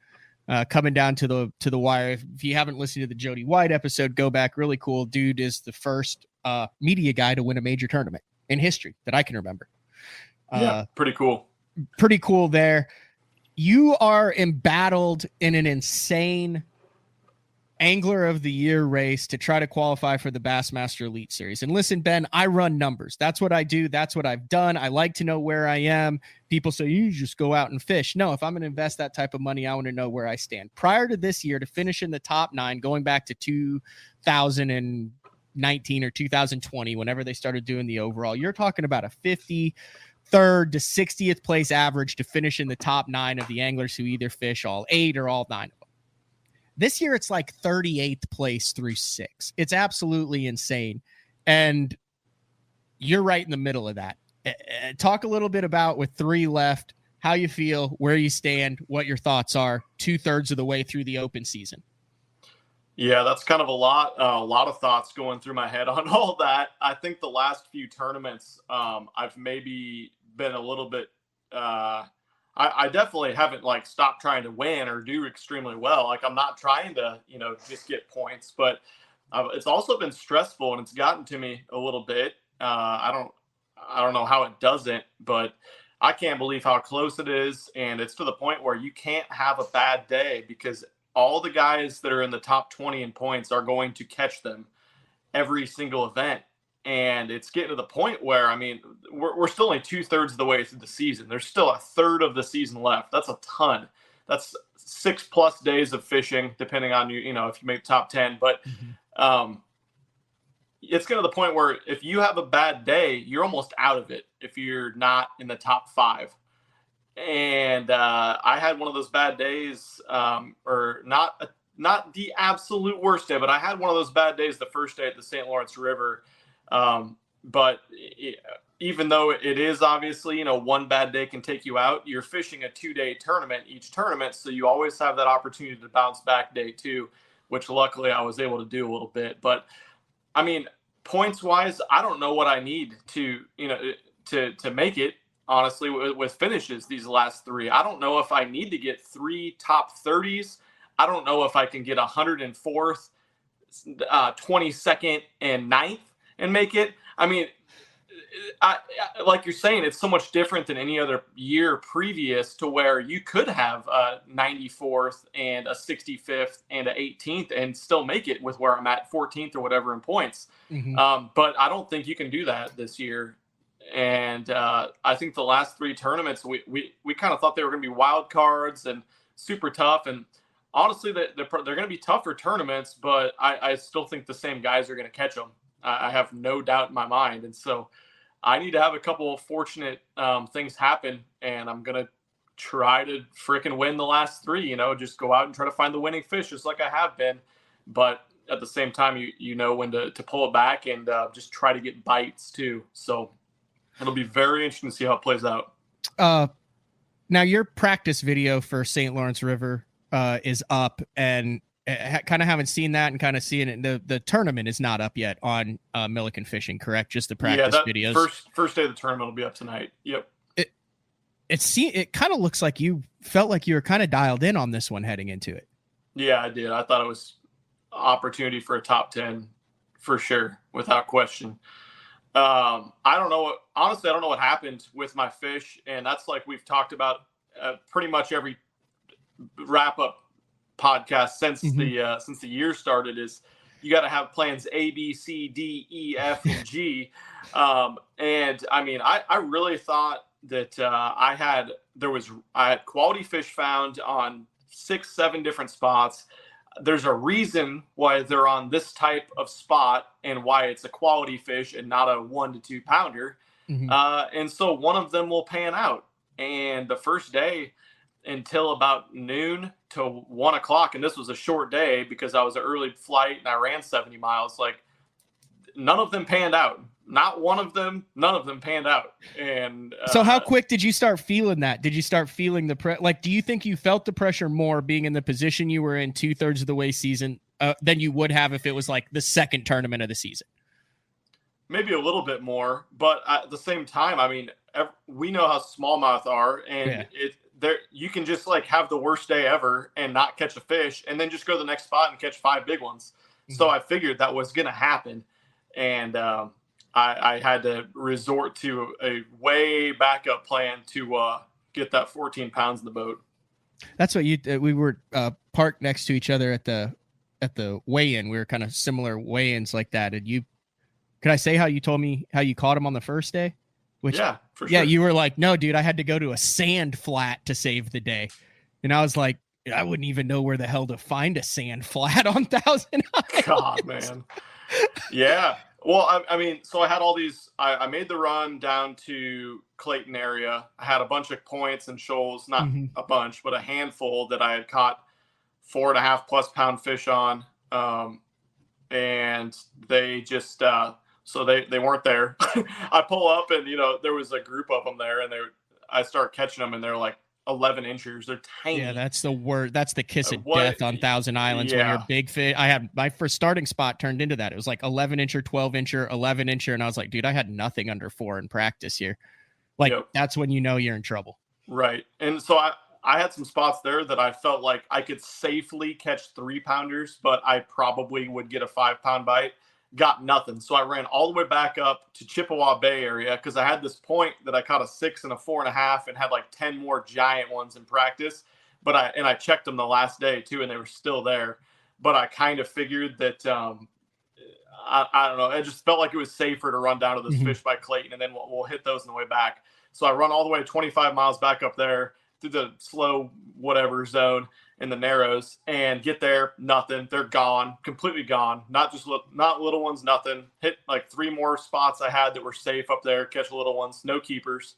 coming down to the wire. If you haven't listened to the Jody White episode, go back. Really cool. Dude is the first media guy to win a major tournament in history that I can remember. Pretty cool. Pretty cool there. You are embattled in an insane Angler of the Year race to try to qualify for the Bassmaster Elite Series. And listen, Ben, I run numbers. That's what I do. That's what I've done. I like to know where I am. People say, you just go out and fish. No, if I'm going to invest that type of money, I want to know where I stand. Prior to this year, to finish in the top 9, going back to 2019 or 2020, whenever they started doing the overall, you're talking about a 53rd to 60th place average to finish in the top 9 of the anglers who either fish all 8 or all 9 of them. This year, it's like 38th place through 6. It's absolutely insane. And you're right in the middle of that. Talk a little bit about, with 3 left, how you feel, where you stand, what your thoughts are 2/3 of the way through the open season. Yeah, that's kind of a lot of thoughts going through my head on all that. I think the last few tournaments, I've maybe been a little bit I definitely haven't like stopped trying to win or do extremely well. Like, I'm not trying to, you know, just get points, but it's also been stressful and it's gotten to me a little bit. I don't know how it doesn't, but I can't believe how close it is. And it's to the point where you can't have a bad day, because all the guys that are in the top 20 in points are going to catch them every single event. And it's getting to the point where, I mean, we're still only 2/3 of the way through the season. There's still a third of the season left. That's a ton. That's 6+ days of fishing, depending on you know, if you make top 10. But it's getting to the point where if you have a bad day, you're almost out of it if you're not in the top 5. And I had one of those bad days, or not the absolute worst day, but I had one of those bad days the first day at the St. Lawrence River. But even though it is obviously, you know, one bad day can take you out, you're fishing a 2-day tournament each tournament. So you always have that opportunity to bounce back day 2, which luckily I was able to do a little bit. But I mean, points wise, I don't know what I need to, you know, to make it, honestly, with finishes these last 3. I don't know if I need to get 3 top 30s. I don't know if I can get 104th, 22nd, and 9th and make it. I mean, like you're saying, it's so much different than any other year previous, to where you could have a 94th and a 65th and a 18th and still make it with where I'm at 14th or whatever in points. But I don't think you can do that this year. And I think the last 3 tournaments, we kind of thought they were going to be wild cards and super tough. And honestly, they're going to be tougher tournaments, but I still think the same guys are going to catch them. I have no doubt in my mind. And so I need to have a couple of fortunate things happen, and I'm going to try to freaking win the last 3, just go out and try to find the winning fish, just like I have been. But at the same time, you know when to pull it back and just try to get bites too. So it'll be very interesting to see how it plays out. Now your practice video for St. Lawrence River is up, and kind of haven't seen that, and kind of seeing it. The tournament is not up yet on Milliken Fishing, correct? Just the practice videos. First day of the tournament will be up tonight. Yep. It kind of looks like you felt like you were kind of dialed in on this one heading into it. Yeah, I did. I thought it was opportunity for a top 10 for sure, without question. I don't know what happened with my fish, and that's like we've talked about pretty much every wrap up podcast since the year started, is you got to have plans A, B, C, D, E, F, and G. And I mean, I really thought that I had quality fish found on 6-7 different spots. There's a reason why they're on this type of spot and why it's a quality fish and not a 1 to 2 pounder. And so one of them will pan out. And the first day, until about noon to 1 o'clock, and this was a short day because I was an early flight and I ran 70 miles, like none of them panned out. Not one of them, none of them panned out. And so how quick did you start feeling that? Did you start feeling the like, do you think you felt the pressure more being in the position you were in 2/3 of the way season than you would have if it was like the second tournament of the season? Maybe a little bit more, but at the same time, I mean, we know how smallmouth are, and you can just like have the worst day ever and not catch a fish, and then just go to the next spot and catch 5 big ones. So I figured that was going to happen. And I had to resort to a way backup plan to get that 14 pounds in the boat. That's what we were parked next to each other at the weigh-in. We were kind of similar weigh-ins like that. And could I say how you told me how you caught him on the first day? Yeah, for sure. Yeah, you were like, no, dude, I had to go to a sand flat to save the day. And I was like, I wouldn't even know where the hell to find a sand flat on Thousand Islands. God, man. Yeah. Well, I mean, so I had all these, I made the run down to Clayton area. I had a bunch of points and shoals, not a bunch, but a handful that I had caught 4.5+ pound fish on. And they just, so they weren't there. I pull up and, there was a group of them there, and I start catching them, and they're like 11 inchers. They're tiny. Yeah, that's the word. That's the kiss of death on Thousand Islands when you're big fish. I had my first starting spot turned into that. It was like 11 incher, 12 incher, 11 incher. And I was like, dude, I had nothing under 4 in practice here. Like, that's when you know you're in trouble. Right. And so I had some spots there that I felt like I could safely catch 3 pounders, but I probably would get a 5-pound bite. Got nothing. So I ran all the way back up to Chippewa Bay area because I had this point that I caught a 6 and a 4.5 and had like 10 more giant ones in practice. But I checked them the last day too, and they were still there. But I kind of figured that I don't know. It just felt like it was safer to run down to this fish by Clayton, and then we'll hit those on the way back. So I run all the way 25 miles back up there through the slow whatever zone in the narrows, and get there, nothing. They're gone, completely gone. Not little ones, nothing. Hit like 3 more spots I had that were safe up there, catch little ones, no keepers.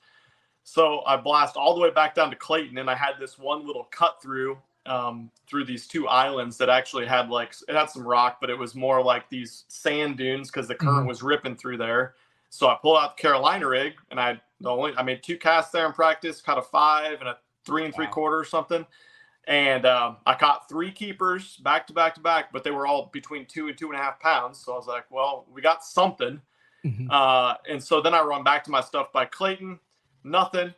So I blast all the way back down to Clayton, and I had this one little cut through these 2 islands that actually had it had some rock, but it was more like these sand dunes because the current was ripping through there. So I pulled out the Carolina rig, and I made 2 casts there in practice, caught a 5 and a 3 3/4 or something. And I caught 3 keepers back to back to back, but they were all between 2 and 2.5 pounds. So I was like, well, we got something. And so then I run back to my stuff by Clayton, nothing.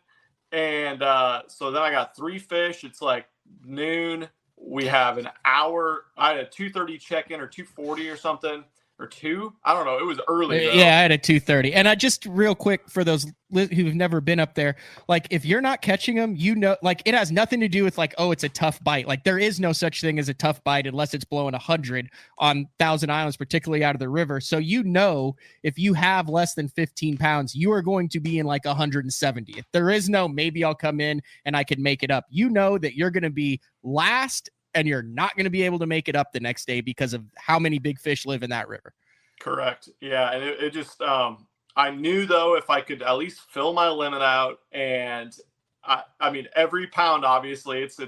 And so then I got 3 fish. It's like noon. We have an hour. I had a 2:30 check-in or 2:40 or something. or 2. I don't know. It was early though. Yeah, I had a 2:30. And I just real quick for those who've never been up there, like if you're not catching them, like it has nothing to do with like, oh, it's a tough bite. Like there is no such thing as a tough bite unless it's blowing 100 on Thousand Islands, particularly out of the river. So if you have less than 15 pounds, you are going to be in like 170. If there is no, maybe I'll come in and I can make it up. You know that you're going to be last and you're not going to be able to make it up the next day because of how many big fish live in that river. Correct. Yeah. And it just, I knew though, if I could at least fill my limit out, and I mean, every pound, obviously it's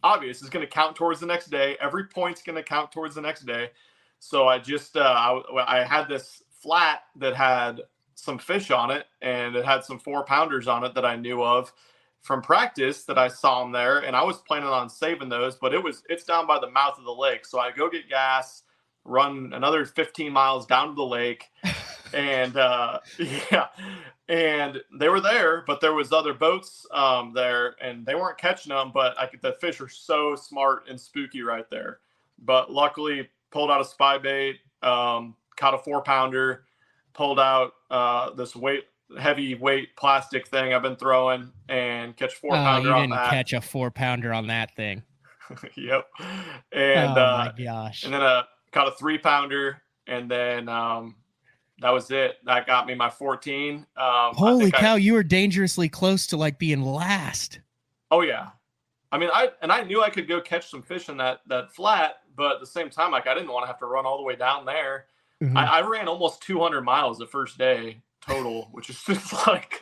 obvious it's going to count towards the next day. Every point's going to count towards the next day. So I just, I had this flat that had some fish on it, and it had some 4-pounders on it that I knew of from practice that I saw them there. And I was planning on saving those, but it's down by the mouth of the lake. So I go get gas, run another 15 miles down to the lake. And and they were there, but there was other boats there, and they weren't catching them, but the fish are so smart and spooky right there. But luckily pulled out a spy bait, caught a 4-pounder, pulled out this heavy weight plastic thing I've been throwing, and catch 4-pounder on that. You didn't catch a 4-pounder on that thing. Yep. And oh my gosh. And then caught a 3-pounder, and then that was it. That got me my 14. Holy cow, you were dangerously close to like being last. Oh yeah. I mean, I knew I could go catch some fish in that flat, but at the same time, like I didn't want to have to run all the way down there. Mm-hmm. I ran almost 200 miles the first day total, which is just like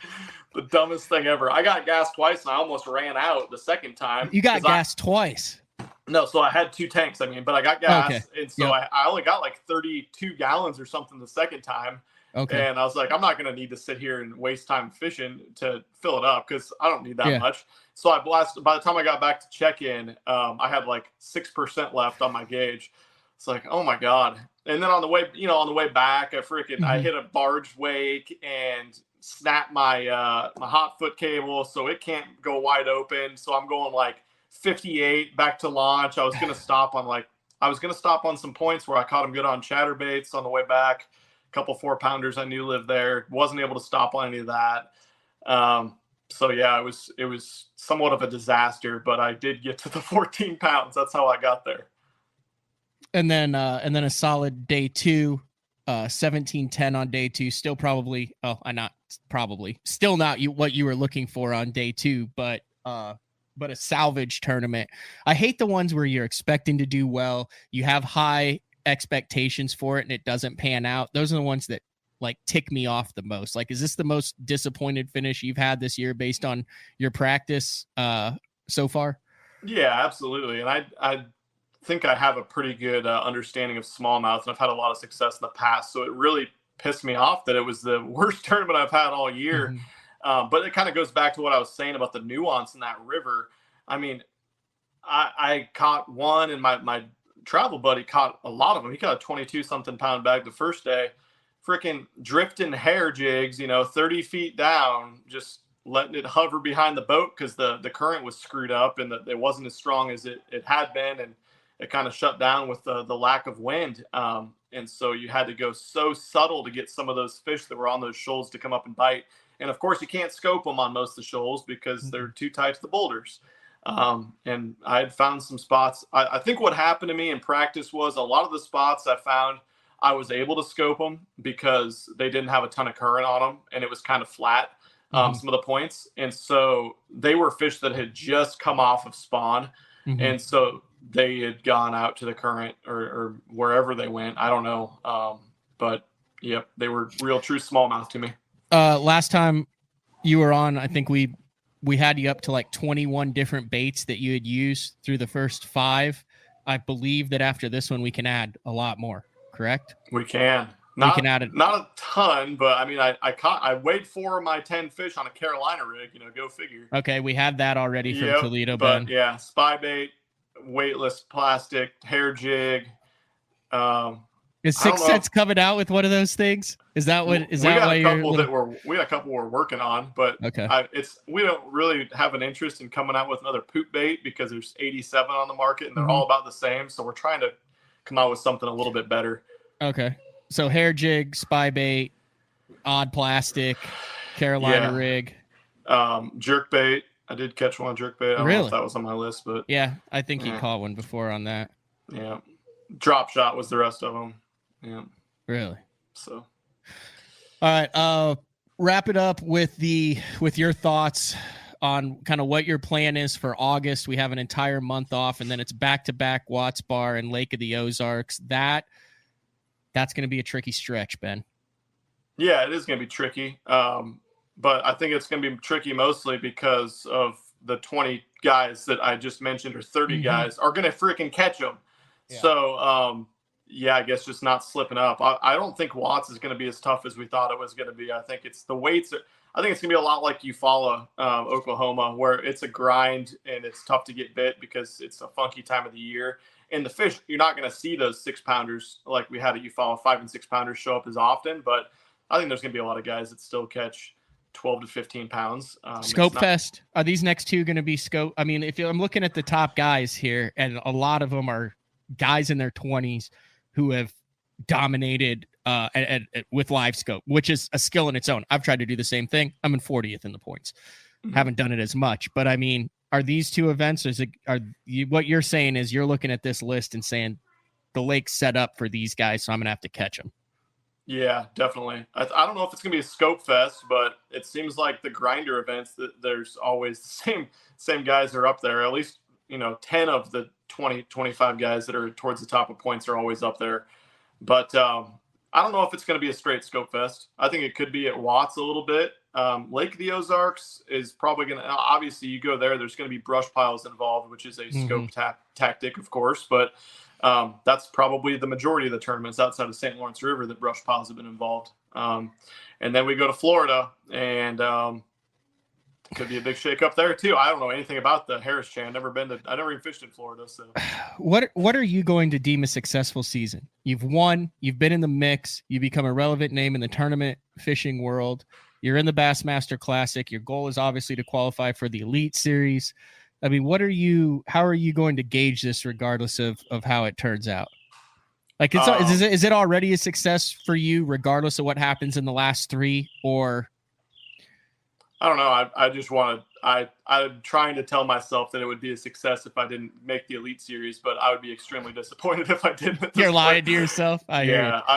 the dumbest thing ever. I got gas twice, and I almost ran out the second time. You got gas twice? No, so I had 2 tanks, but I got gas, and so I only got like 32 gallons or something the second time. Okay. And I was like, I'm not going to need to sit here and waste time fishing to fill it up because I don't need that much. So I blasted. By the time I got back to check-in, I had like 6% left on my gauge. It's like, oh my God. And then on the way back, I hit a barge wake and snapped my my hot foot cable, so it can't go wide open. So I'm going like 58 back to launch. I was going to stop on some points where I caught them good on chatterbaits on the way back. A couple 4-pounders I knew lived there. Wasn't able to stop on any of that. So yeah, it was somewhat of a disaster, but I did get to the 14 pounds. That's how I got there. And then a solid day 2, 17:10 on day 2. Still probably, still not what you were looking for on day 2, but a salvage tournament. I hate the ones where you're expecting to do well. You have high expectations for it and it doesn't pan out. Those are the ones that like tick me off the most. Like, is this the most disappointed finish you've had this year based on your practice so far? Yeah, absolutely. And I think I have a pretty good understanding of smallmouth, and I've had a lot of success in the past. So it really pissed me off that it was the worst tournament I've had all year. Mm-hmm. But it kind of goes back to what I was saying about the nuance in that river. I mean, I caught one, and my travel buddy caught a lot of them. He caught a 22-something pound bag the first day, freaking drifting hair jigs, 30 feet down, just letting it hover behind the boat because the current was screwed up and it wasn't as strong as it had been. And it kind of shut down with the lack of wind. And so you had to go so subtle to get some of those fish that were on those shoals to come up and bite. And of course you can't scope them on most of the shoals because they're too tight to the boulders. And I had found some spots. I think what happened to me in practice was a lot of the spots I found, I was able to scope them because they didn't have a ton of current on them and it was kind of flat, some of the points. And so they were fish that had just come off of spawn. Mm-hmm. And so they had gone out to the current or wherever they went. I don't know. But yep, they were real true smallmouth to me. Last time you were on, I think we had you up to like 21 different baits that you had used through the first 5. I believe that after this one, we can add a lot more, correct? We can. Not a ton, but I mean, I weighed 4 of my 10 fish on a Carolina rig, go figure. Okay. We had that already from Toledo, but Ben. Yeah, spy bait, weightless plastic, hair jig. Is 6 Cents coming out with one of those things? Is that what? Is that why you're? We got a couple we're working on, but okay. We don't really have an interest in coming out with another poop bait because there's 87 on the market and they're all about the same. So we're trying to come out with something a little bit better. Okay. So hair jig, spy bait, odd plastic, Carolina rig. Jerk bait. I did catch one jerk bait. I don't know if that was on my list, but yeah, I think he caught one before on that. Yeah. Drop shot was the rest of them. Yeah. Really? So. All right. Wrap it up with your thoughts on kind of what your plan is for August. We have an entire month off, and then it's back-to-back Watts Bar and Lake of the Ozarks. That's going to be a tricky stretch, Ben. Yeah, it is going to be tricky. But I think it's going to be tricky mostly because of the 20 guys that I just mentioned, or 30 guys are going to freaking catch them. Yeah. So, I guess just not slipping up. I don't think Watts is going to be as tough as we thought it was going to be. I think it's the weights. I think it's going to be a lot like Eufaula, Oklahoma, where it's a grind and it's tough to get bit because it's a funky time of the year. And the fish, you're not going to see those 6-pounders like we had at Eufaula, 5 and 6-pounders show up as often. But I think there's going to be a lot of guys that still catch 12 to 15 pounds. Scope Fest. Are these next two going to be scope? I mean, I'm looking at the top guys here, and a lot of them are guys in their 20s who have dominated with live scope, which is a skill in its own. I've tried to do the same thing. I'm in 40th in the points. Haven't done it as much, but I mean, are these two events? What you're saying is you're looking at this list and saying the lake's set up for these guys, so I'm going to have to catch them. Yeah, definitely. I don't know if it's going to be a scope fest, but it seems like the grinder events that there's always the same guys are up there. At least, 10 of the 20, 25 guys that are towards the top of points are always up there. But I don't know if it's going to be a straight scope fest. I think it could be at Watts a little bit. Lake of the Ozarks is probably going to, obviously you go there's going to be brush piles involved, which is a scope tactic, of course, but that's probably the majority of the tournaments outside of St. Lawrence River that brush piles have been involved. And then we go to Florida, and could be a big shake up there too. I don't know anything about the Harris Chain. I never even fished in Florida. So what are you going to deem a successful season? You've won, you've been in the mix, you become a relevant name in the tournament fishing world. You're in the Bassmaster Classic. Your goal is obviously to qualify for the Elite Series. I mean, how are you going to gauge this regardless of how it turns out? Like, is it already a success for you regardless of what happens in the last three, or? I don't know. I just want to, I'm trying to tell myself that it would be a success if I didn't make the Elite Series, but I would be extremely disappointed if I didn't. You're lying to yourself. I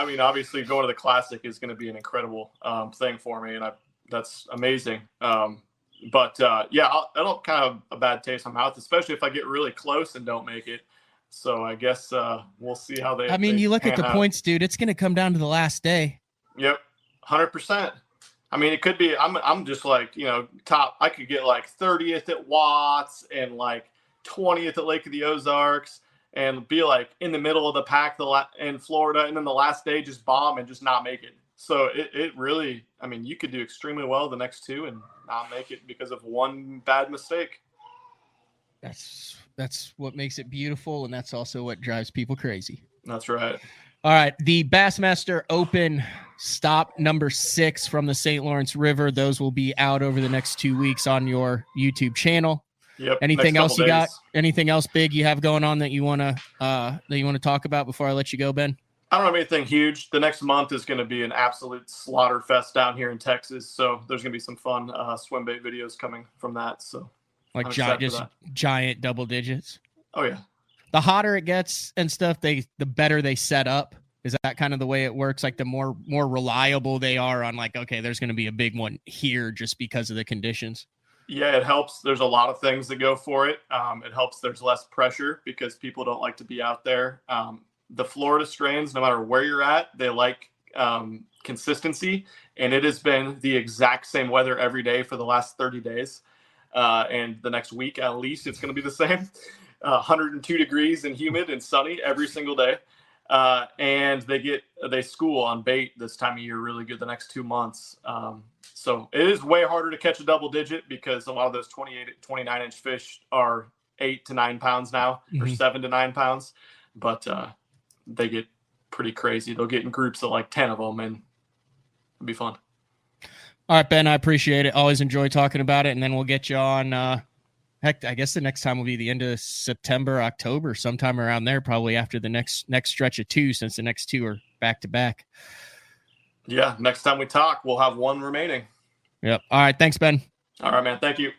mean, obviously going to the Classic is going to be an incredible thing for me, and that's amazing. But it'll kind of a bad taste in my mouth, especially if I get really close and don't make it. So I guess we'll see how they. I mean, you look at the points, dude. It's going to come down to the last day. Yep, 100%. I mean, it could be. I'm just like top. I could get like 30th at Watts and like 20th at Lake of the Ozarks, and be like in the middle of the pack in Florida, and then the last day just bomb and just not make it. So it really. I mean, you could do extremely well the next two and not make it because of one bad mistake. That's what makes it beautiful, and that's also what drives people crazy. That's right. All right, the Bassmaster Open stop number 6 from the St. Lawrence River. Those will be out over the next 2 weeks on your YouTube channel. Yep. Anything else you got? Anything else big you have going on that you wanna talk about before I let you go, Ben? I don't have anything huge. The next month is going to be an absolute slaughter fest down here in Texas. So there's going to be some fun swim bait videos coming from that. So like giant double digits. Oh yeah. The hotter it gets and stuff, the better they set up. Is that kind of the way it works? Like the more reliable they are on like, okay, there's going to be a big one here just because of the conditions. Yeah, it helps. There's a lot of things that go for it. It helps. There's less pressure because people don't like to be out there. The Florida strains, no matter where you're at, they like consistency, and it has been the exact same weather every day for the last 30 days. And the next week, at least, it's going to be the same. 102 degrees and humid and sunny every single day. And they school on bait this time of year really good the next 2 months. So it is way harder to catch a double digit because a lot of those 28, 29-inch fish are 8 to 9 pounds now, or 7 to 9 pounds. But they get pretty crazy. They'll get in groups of like 10 of them, and it'll be fun. All right, Ben, I appreciate it. Always enjoy talking about it. And then we'll get you on, heck, I guess the next time will be the end of September, October, sometime around there, probably after the next stretch of 2, since the next 2 are back to back. Yeah, next time we talk, we'll have one remaining. Yep. All right. Thanks, Ben. All right, man. Thank you.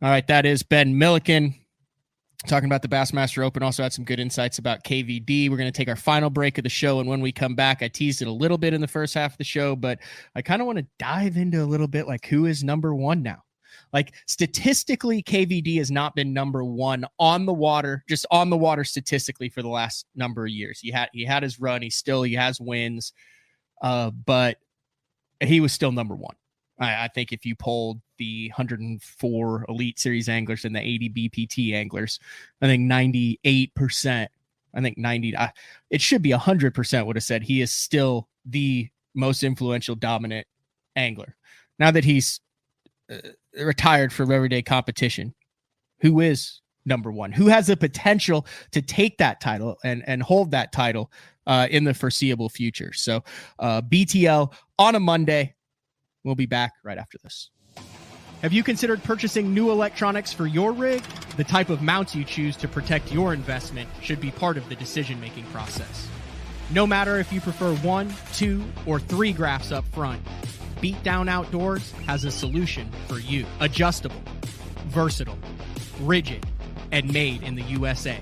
All right. That is Ben Milliken talking about the Bassmaster Open. Also had some good insights about KVD. We're going to take our final break of the show. And when we come back, I teased it a little bit in the first half of the show, but I kind of want to dive into a little bit like who is number one now. Like statistically, KVD has not been number one on the water, just on the water statistically for the last number of years. He had his run. He has wins, but he was still number one. I think if you polled the 104 Elite Series anglers and the 80 BPT anglers, I think 98%, it should be 100% would have said he is still the most influential, dominant angler. Now that he's retired from everyday competition, who is number one? Who has the potential to take that title and hold that title in the foreseeable future? So BTL on a Monday. We'll be back right after this. Have you considered purchasing new electronics for your rig? The type of mounts you choose to protect your investment should be part of the decision-making process. No matter if you prefer 1, 2, or 3 graphs up front, Beatdown Outdoors has a solution for you. Adjustable, versatile, rigid, and made in the USA.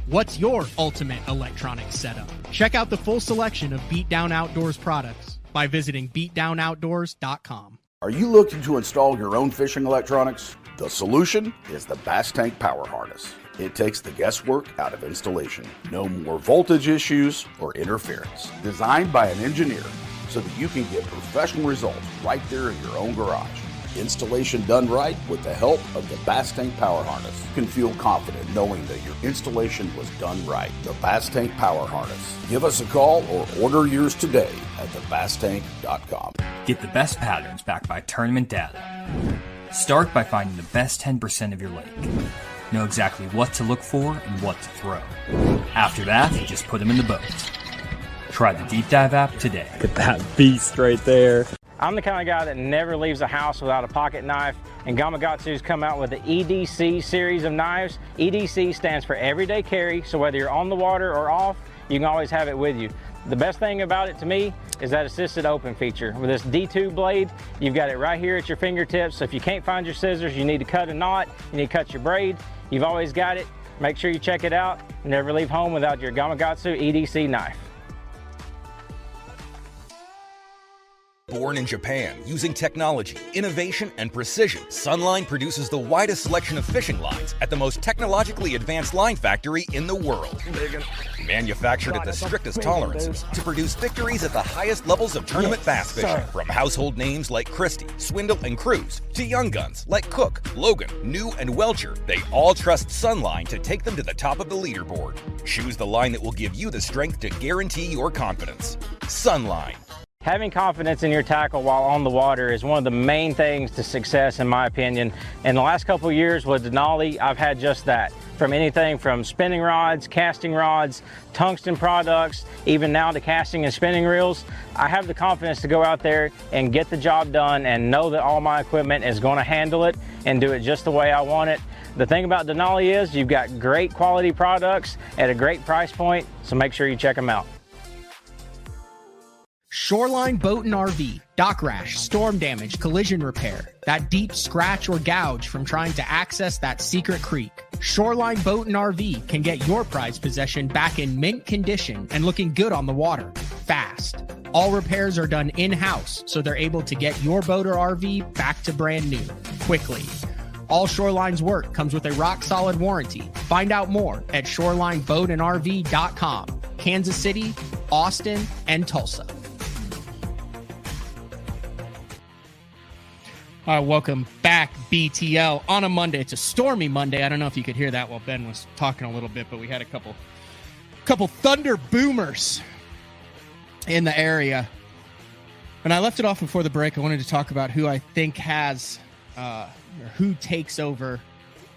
What's your ultimate electronics setup? Check out the full selection of Beatdown Outdoors products by visiting beatdownoutdoors.com. Are you looking to install your own fishing electronics? The solution is the Bass Tank Power Harness. It takes the guesswork out of installation. No more voltage issues or interference. Designed by an engineer so that you can get professional results right there in your own garage. Installation done right with the help of the Bass Tank Power Harness. You can feel confident knowing that your installation was done right. The Bass Tank Power Harness. Give us a call or order yours today at thebasstank.com. Get the best patterns backed by tournament data. Start by finding the best 10% of your lake. Know exactly what to look for and what to throw. After that, just put them in the boat. Try the Deep Dive app today. Look at that beast right there. I'm the kind of guy that never leaves the house without a pocket knife, and Gamakatsu's come out with the EDC series of knives. EDC stands for everyday carry, so whether you're on the water or off, you can always have it with you. The best thing about it to me is that assisted open feature. With this D2 blade, you've got it right here at your fingertips, so if you can't find your scissors, you need to cut a knot, you need to cut your braid, you've always got it. Make sure you check it out. Never leave home without your Gamakatsu EDC knife. Born in Japan, using technology, innovation, and precision, Sunline produces the widest selection of fishing lines at the most technologically advanced line factory in the world. Manufactured at the strictest tolerances to produce victories at the highest levels of tournament bass fishing. From household names like Christie, Swindle, and Cruz, to young guns like Cook, Logan, New, and Welcher, they all trust Sunline to take them to the top of the leaderboard. Choose the line that will give you the strength to guarantee your confidence. Sunline. Having confidence in your tackle while on the water is one of the main things to success, in my opinion. In the last couple of years with Denali, I've had just that. From anything from spinning rods, casting rods, tungsten products, even now to casting and spinning reels, I have the confidence to go out there and get the job done and know that all my equipment is going to handle it and do it just the way I want it. The thing about Denali is you've got great quality products at a great price point, so make sure you check them out. Shoreline Boat and RV, dock rash, storm damage, collision repair, that deep scratch or gouge from trying to access that secret creek. Shoreline Boat and RV can get your prized possession back in mint condition and looking good on the water, fast. All repairs are done in-house, so they're able to get your boat or RV back to brand new, quickly. All Shoreline's work comes with a rock-solid warranty. Find out more at shorelineboatandrv.com. Kansas City, Austin, and Tulsa. All right, welcome back, BTL, on a Monday. It's a stormy Monday. I don't know if you could hear that while Ben was talking a little bit, but we had a couple thunder boomers in the area. And I left it off before the break. I wanted to talk about who I think has, or who takes over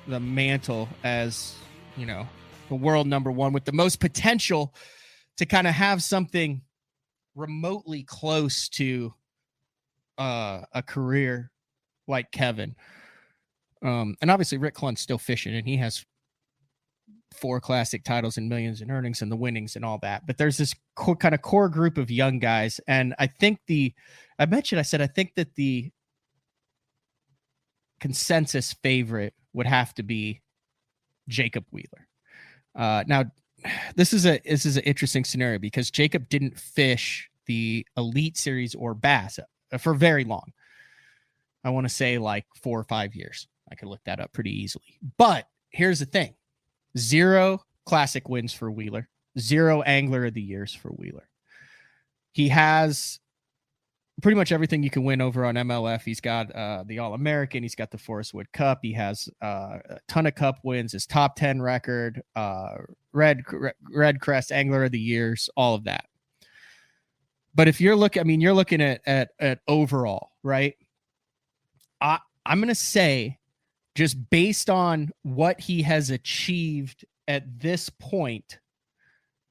the mantle as, you know, the world number one with the most potential to kind of have something remotely close to a career like Kevin. And obviously Rick Clunn's still fishing, and he has 4 classic titles and millions in earnings and the winnings and all that. But there's this kind of core group of young guys. And I think I think that the consensus favorite would have to be Jacob Wheeler. Now, this is an interesting scenario because Jacob didn't fish the Elite Series or Bass for very long. I want to say like 4 or 5 years. I could look that up pretty easily. But here's the thing. 0 classic wins for Wheeler. 0 Angler of the Years for Wheeler. He has pretty much everything you can win over on MLF. He's got the All-American. He's got the Forest Wood Cup. He has a ton of Cup wins. His top 10 record, Red Crest Angler of the Years, all of that. But if you're looking at overall, right? I'm going to say, just based on what he has achieved at this point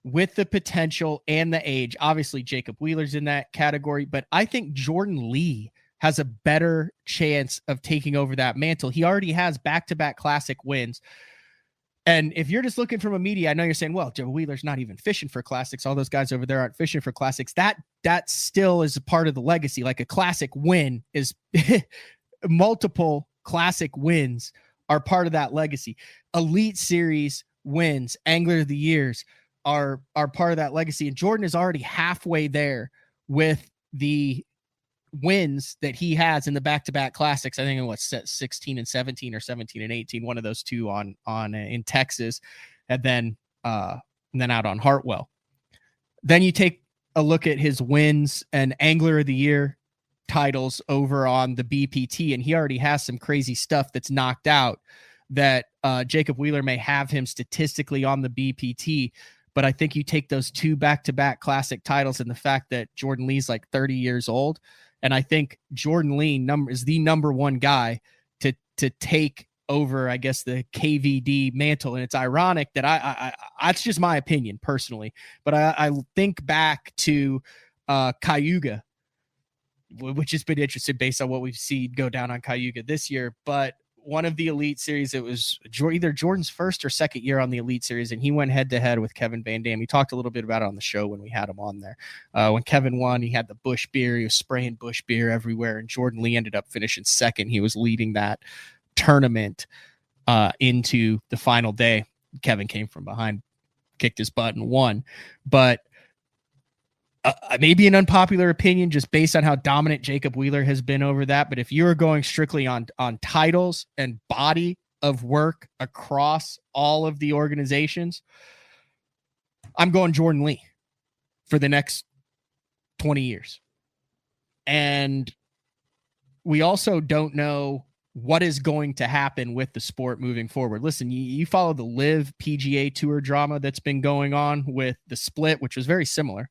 with the potential and the age, obviously Jacob Wheeler's in that category, but I think Jordan Lee has a better chance of taking over that mantle. He already has back-to-back classic wins. And if you're just looking from a media, I know you're saying, well, Joe Wheeler's not even fishing for classics. All those guys over there aren't fishing for classics. That still is a part of the legacy. Like a classic win is multiple classic wins are part of that legacy. Elite Series wins, Angler of the Years are part of that legacy. And Jordan is already halfway there with the wins that he has in the back-to-back classics. I think it was 16 and 17 or 17 and 18, one of those two on in Texas, and then out on Hartwell. Then you take a look at his wins and Angler of the Year titles over on the BPT, and he already has some crazy stuff that's knocked out that Jacob Wheeler may have him statistically on the BPT. But I think you take those 2 back-to-back classic titles and the fact that Jordan Lee's like 30 years old, and I think Jordan Lee is the number one guy to take over, I guess, the KVD mantle. And it's ironic that I that's just my opinion personally, but I think back to Cayuga, which has been interesting based on what we've seen go down on Cayuga this year. But one of the Elite Series, it was either Jordan's first or second year on the Elite Series, and he went head-to-head with Kevin Van Dam. He talked a little bit about it on the show when we had him on there. When Kevin won, he had the Bush beer. He was spraying Bush beer everywhere, and Jordan Lee ended up finishing second. He was leading that tournament into the final day. Kevin came from behind, kicked his butt, and won. But maybe an unpopular opinion just based on how dominant Jacob Wheeler has been over that. But if you were going strictly on titles and body of work across all of the organizations, I'm going Jordan Lee for the next 20 years. And we also don't know what is going to happen with the sport moving forward. Listen, you follow the Live PGA Tour drama that's been going on with the split, which was very similar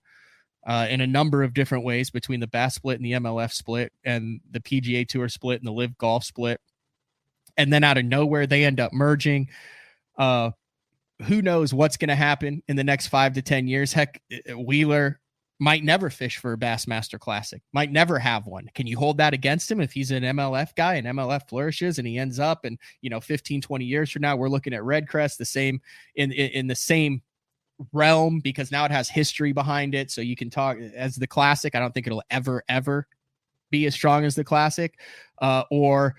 in a number of different ways between the Bass split and the MLF split and the PGA Tour split and the Live Golf split. And then out of nowhere, they end up merging. Who knows what's going to happen in the next 5 to 10 years? Heck, Wheeler might never fish for a Bassmaster Classic, might never have one. Can you hold that against him if he's an MLF guy and MLF flourishes and he ends up and, 15, 20 years from now, we're looking at Red Crest, the same in the same realm, because now it has history behind it. So you can talk as the Classic. I don't think it'll ever be as strong as the Classic. Or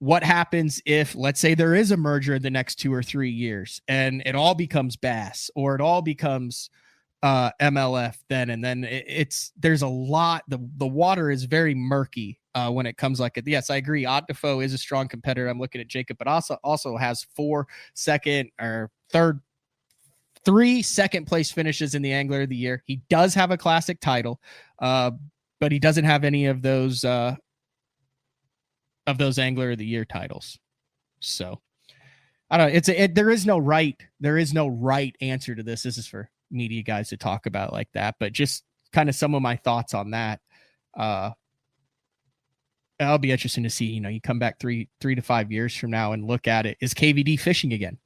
what happens if, let's say, there is a merger in the next 2 or 3 years and it all becomes Bass or it all becomes MLF then, and then there's a lot, the water is very murky when it comes like it. Yes, I agree. Ott Defoe is a strong competitor. I'm looking at Jacob, but also has 3 second place finishes in the Angler of the Year. He does have a Classic title, but he doesn't have any of those Angler of the Year titles. So I don't know. There is no right answer to this. This is for media guys to talk about like that, but just kind of some of my thoughts on that. It'll be interesting to see, you come back 3 to 5 years from now and look at it. Is KVD fishing again?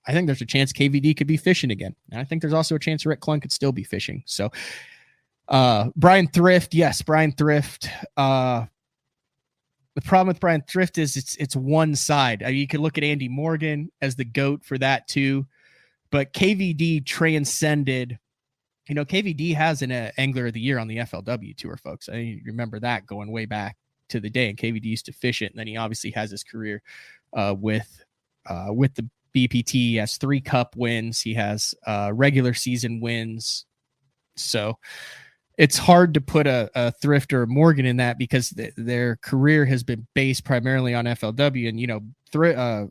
I think there's a chance KVD could be fishing again. And I think there's also a chance Rick Clun could still be fishing. So Brian Thrift. Yes, Brian Thrift. The problem with Brian Thrift is it's one side. You could look at Andy Morgan as the GOAT for that too. but KVD transcended. You know, KVD has an Angler of the Year on the FLW Tour, folks. I remember that going way back to the day, and KVD used to fish it, and then he obviously has his career with the BPT. He has 3 Cup wins. He has regular season wins. So it's hard to put a Thrift or a Morgan in that because their career has been based primarily on FLW, and, you know,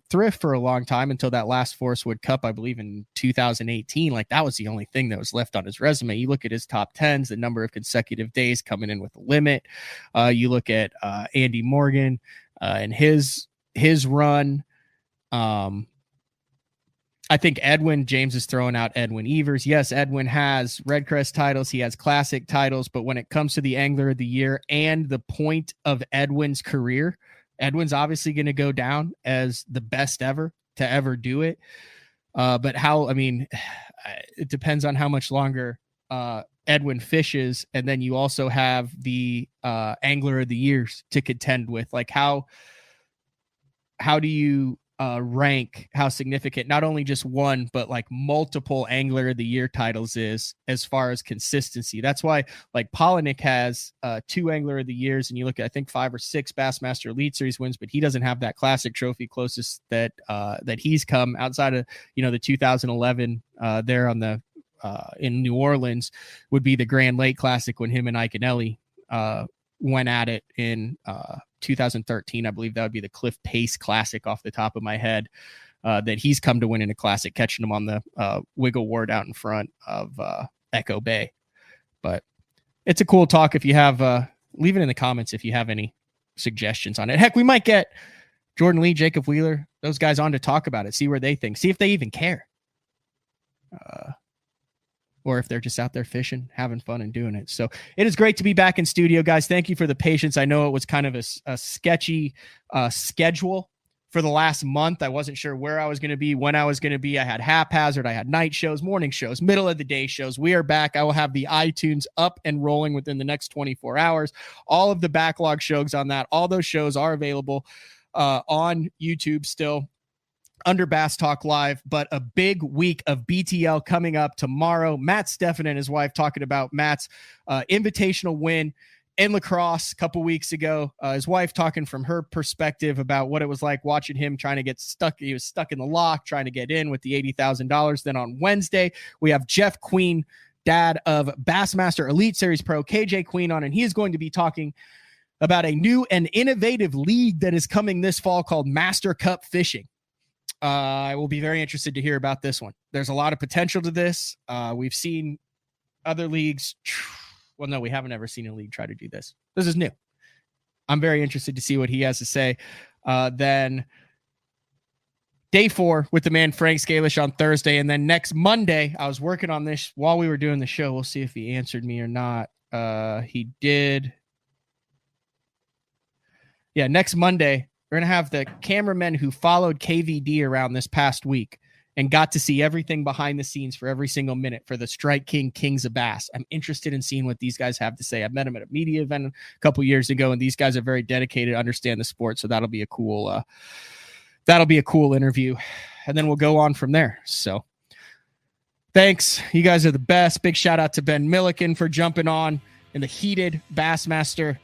Thrift for a long time until that last Forest Wood Cup, I believe in 2018. Like, that was the only thing that was left on his resume. You look at his top 10s, the number of consecutive days coming in with a limit. You look at Andy Morgan and his run. I think Edwin, James is throwing out Edwin Evers. Yes, Edwin has Red Crest titles. He has classic titles. But when it comes to the Angler of the Year and the point of Edwin's career, Edwin's obviously going to go down as the best ever to ever do it. But it depends on how much longer Edwin fishes. And then you also have the Angler of the Years to contend with. Like, how do you rank how significant not only just one but like multiple Angler of the Year titles is as far as consistency? That's why, like, Polinick has 2 Angler of the Years, and you look at, I think, 5 or 6 Bassmaster Elite Series wins, but he doesn't have that classic trophy. Closest that he's come outside of, you know, the 2011 there on the in New Orleans would be the Grand Lake Classic when him and Iaconelli went at it in 2013. I believe that would be the Cliff Pace Classic off the top of my head, that he's come to win in a classic, catching him on the Wiggle Ward out in front of Echo Bay. But it's a cool talk. If you have, leave it in the comments if you have any suggestions on it. Heck, we might get Jordan Lee, Jacob Wheeler, those guys on to talk about it, see where they think, see if they even care. Or if they're just out there fishing, having fun and doing it. So it is great to be back in studio, guys. Thank you for the patience. I know it was kind of a sketchy schedule for the last month. I wasn't sure where I was going to be, when I was going to be. I had haphazard. I had night shows, morning shows, middle of the day shows. We are back. I will have the iTunes up and rolling within the next 24 hours. All of the backlog shows on that, all those shows are available on YouTube still, under Bass Talk Live. But a big week of BTL coming up tomorrow. Matt Steffen and his wife talking about Matt's invitational win in La Crosse a couple weeks ago. His wife talking from her perspective about what it was like watching him trying to get stuck. He was stuck in the lock trying to get in with the $80,000. Then on Wednesday, we have Jeff Queen, dad of Bassmaster Elite Series Pro KJ Queen, on, and he is going to be talking about a new and innovative league that is coming this fall called Master Cup Fishing. I will be very interested to hear about this one. There's a lot of potential to this. We've seen other leagues. Well, no, we haven't ever seen a league try to do this. This is new. I'm very interested to see what he has to say. Then day 4 with the man Frank Scalish on Thursday. And then next Monday, I was working on this while we were doing the show. We'll see if he answered me or not. He did. Yeah, next Monday, we're going to have the cameramen who followed KVD around this past week and got to see everything behind the scenes for every single minute for the Strike King Kings of Bass. I'm interested in seeing what these guys have to say. I met them at a media event a couple years ago, and these guys are very dedicated, understand the sport. So that'll be a cool interview. And then we'll go on from there. So thanks. You guys are the best. Big shout out to Ben Milliken for jumping on in the heated Bassmaster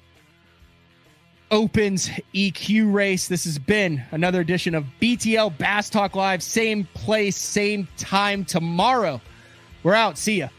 Opens EQ race. This has been another edition of BTL Bass Talk Live. Same place, same time tomorrow. We're out. See ya.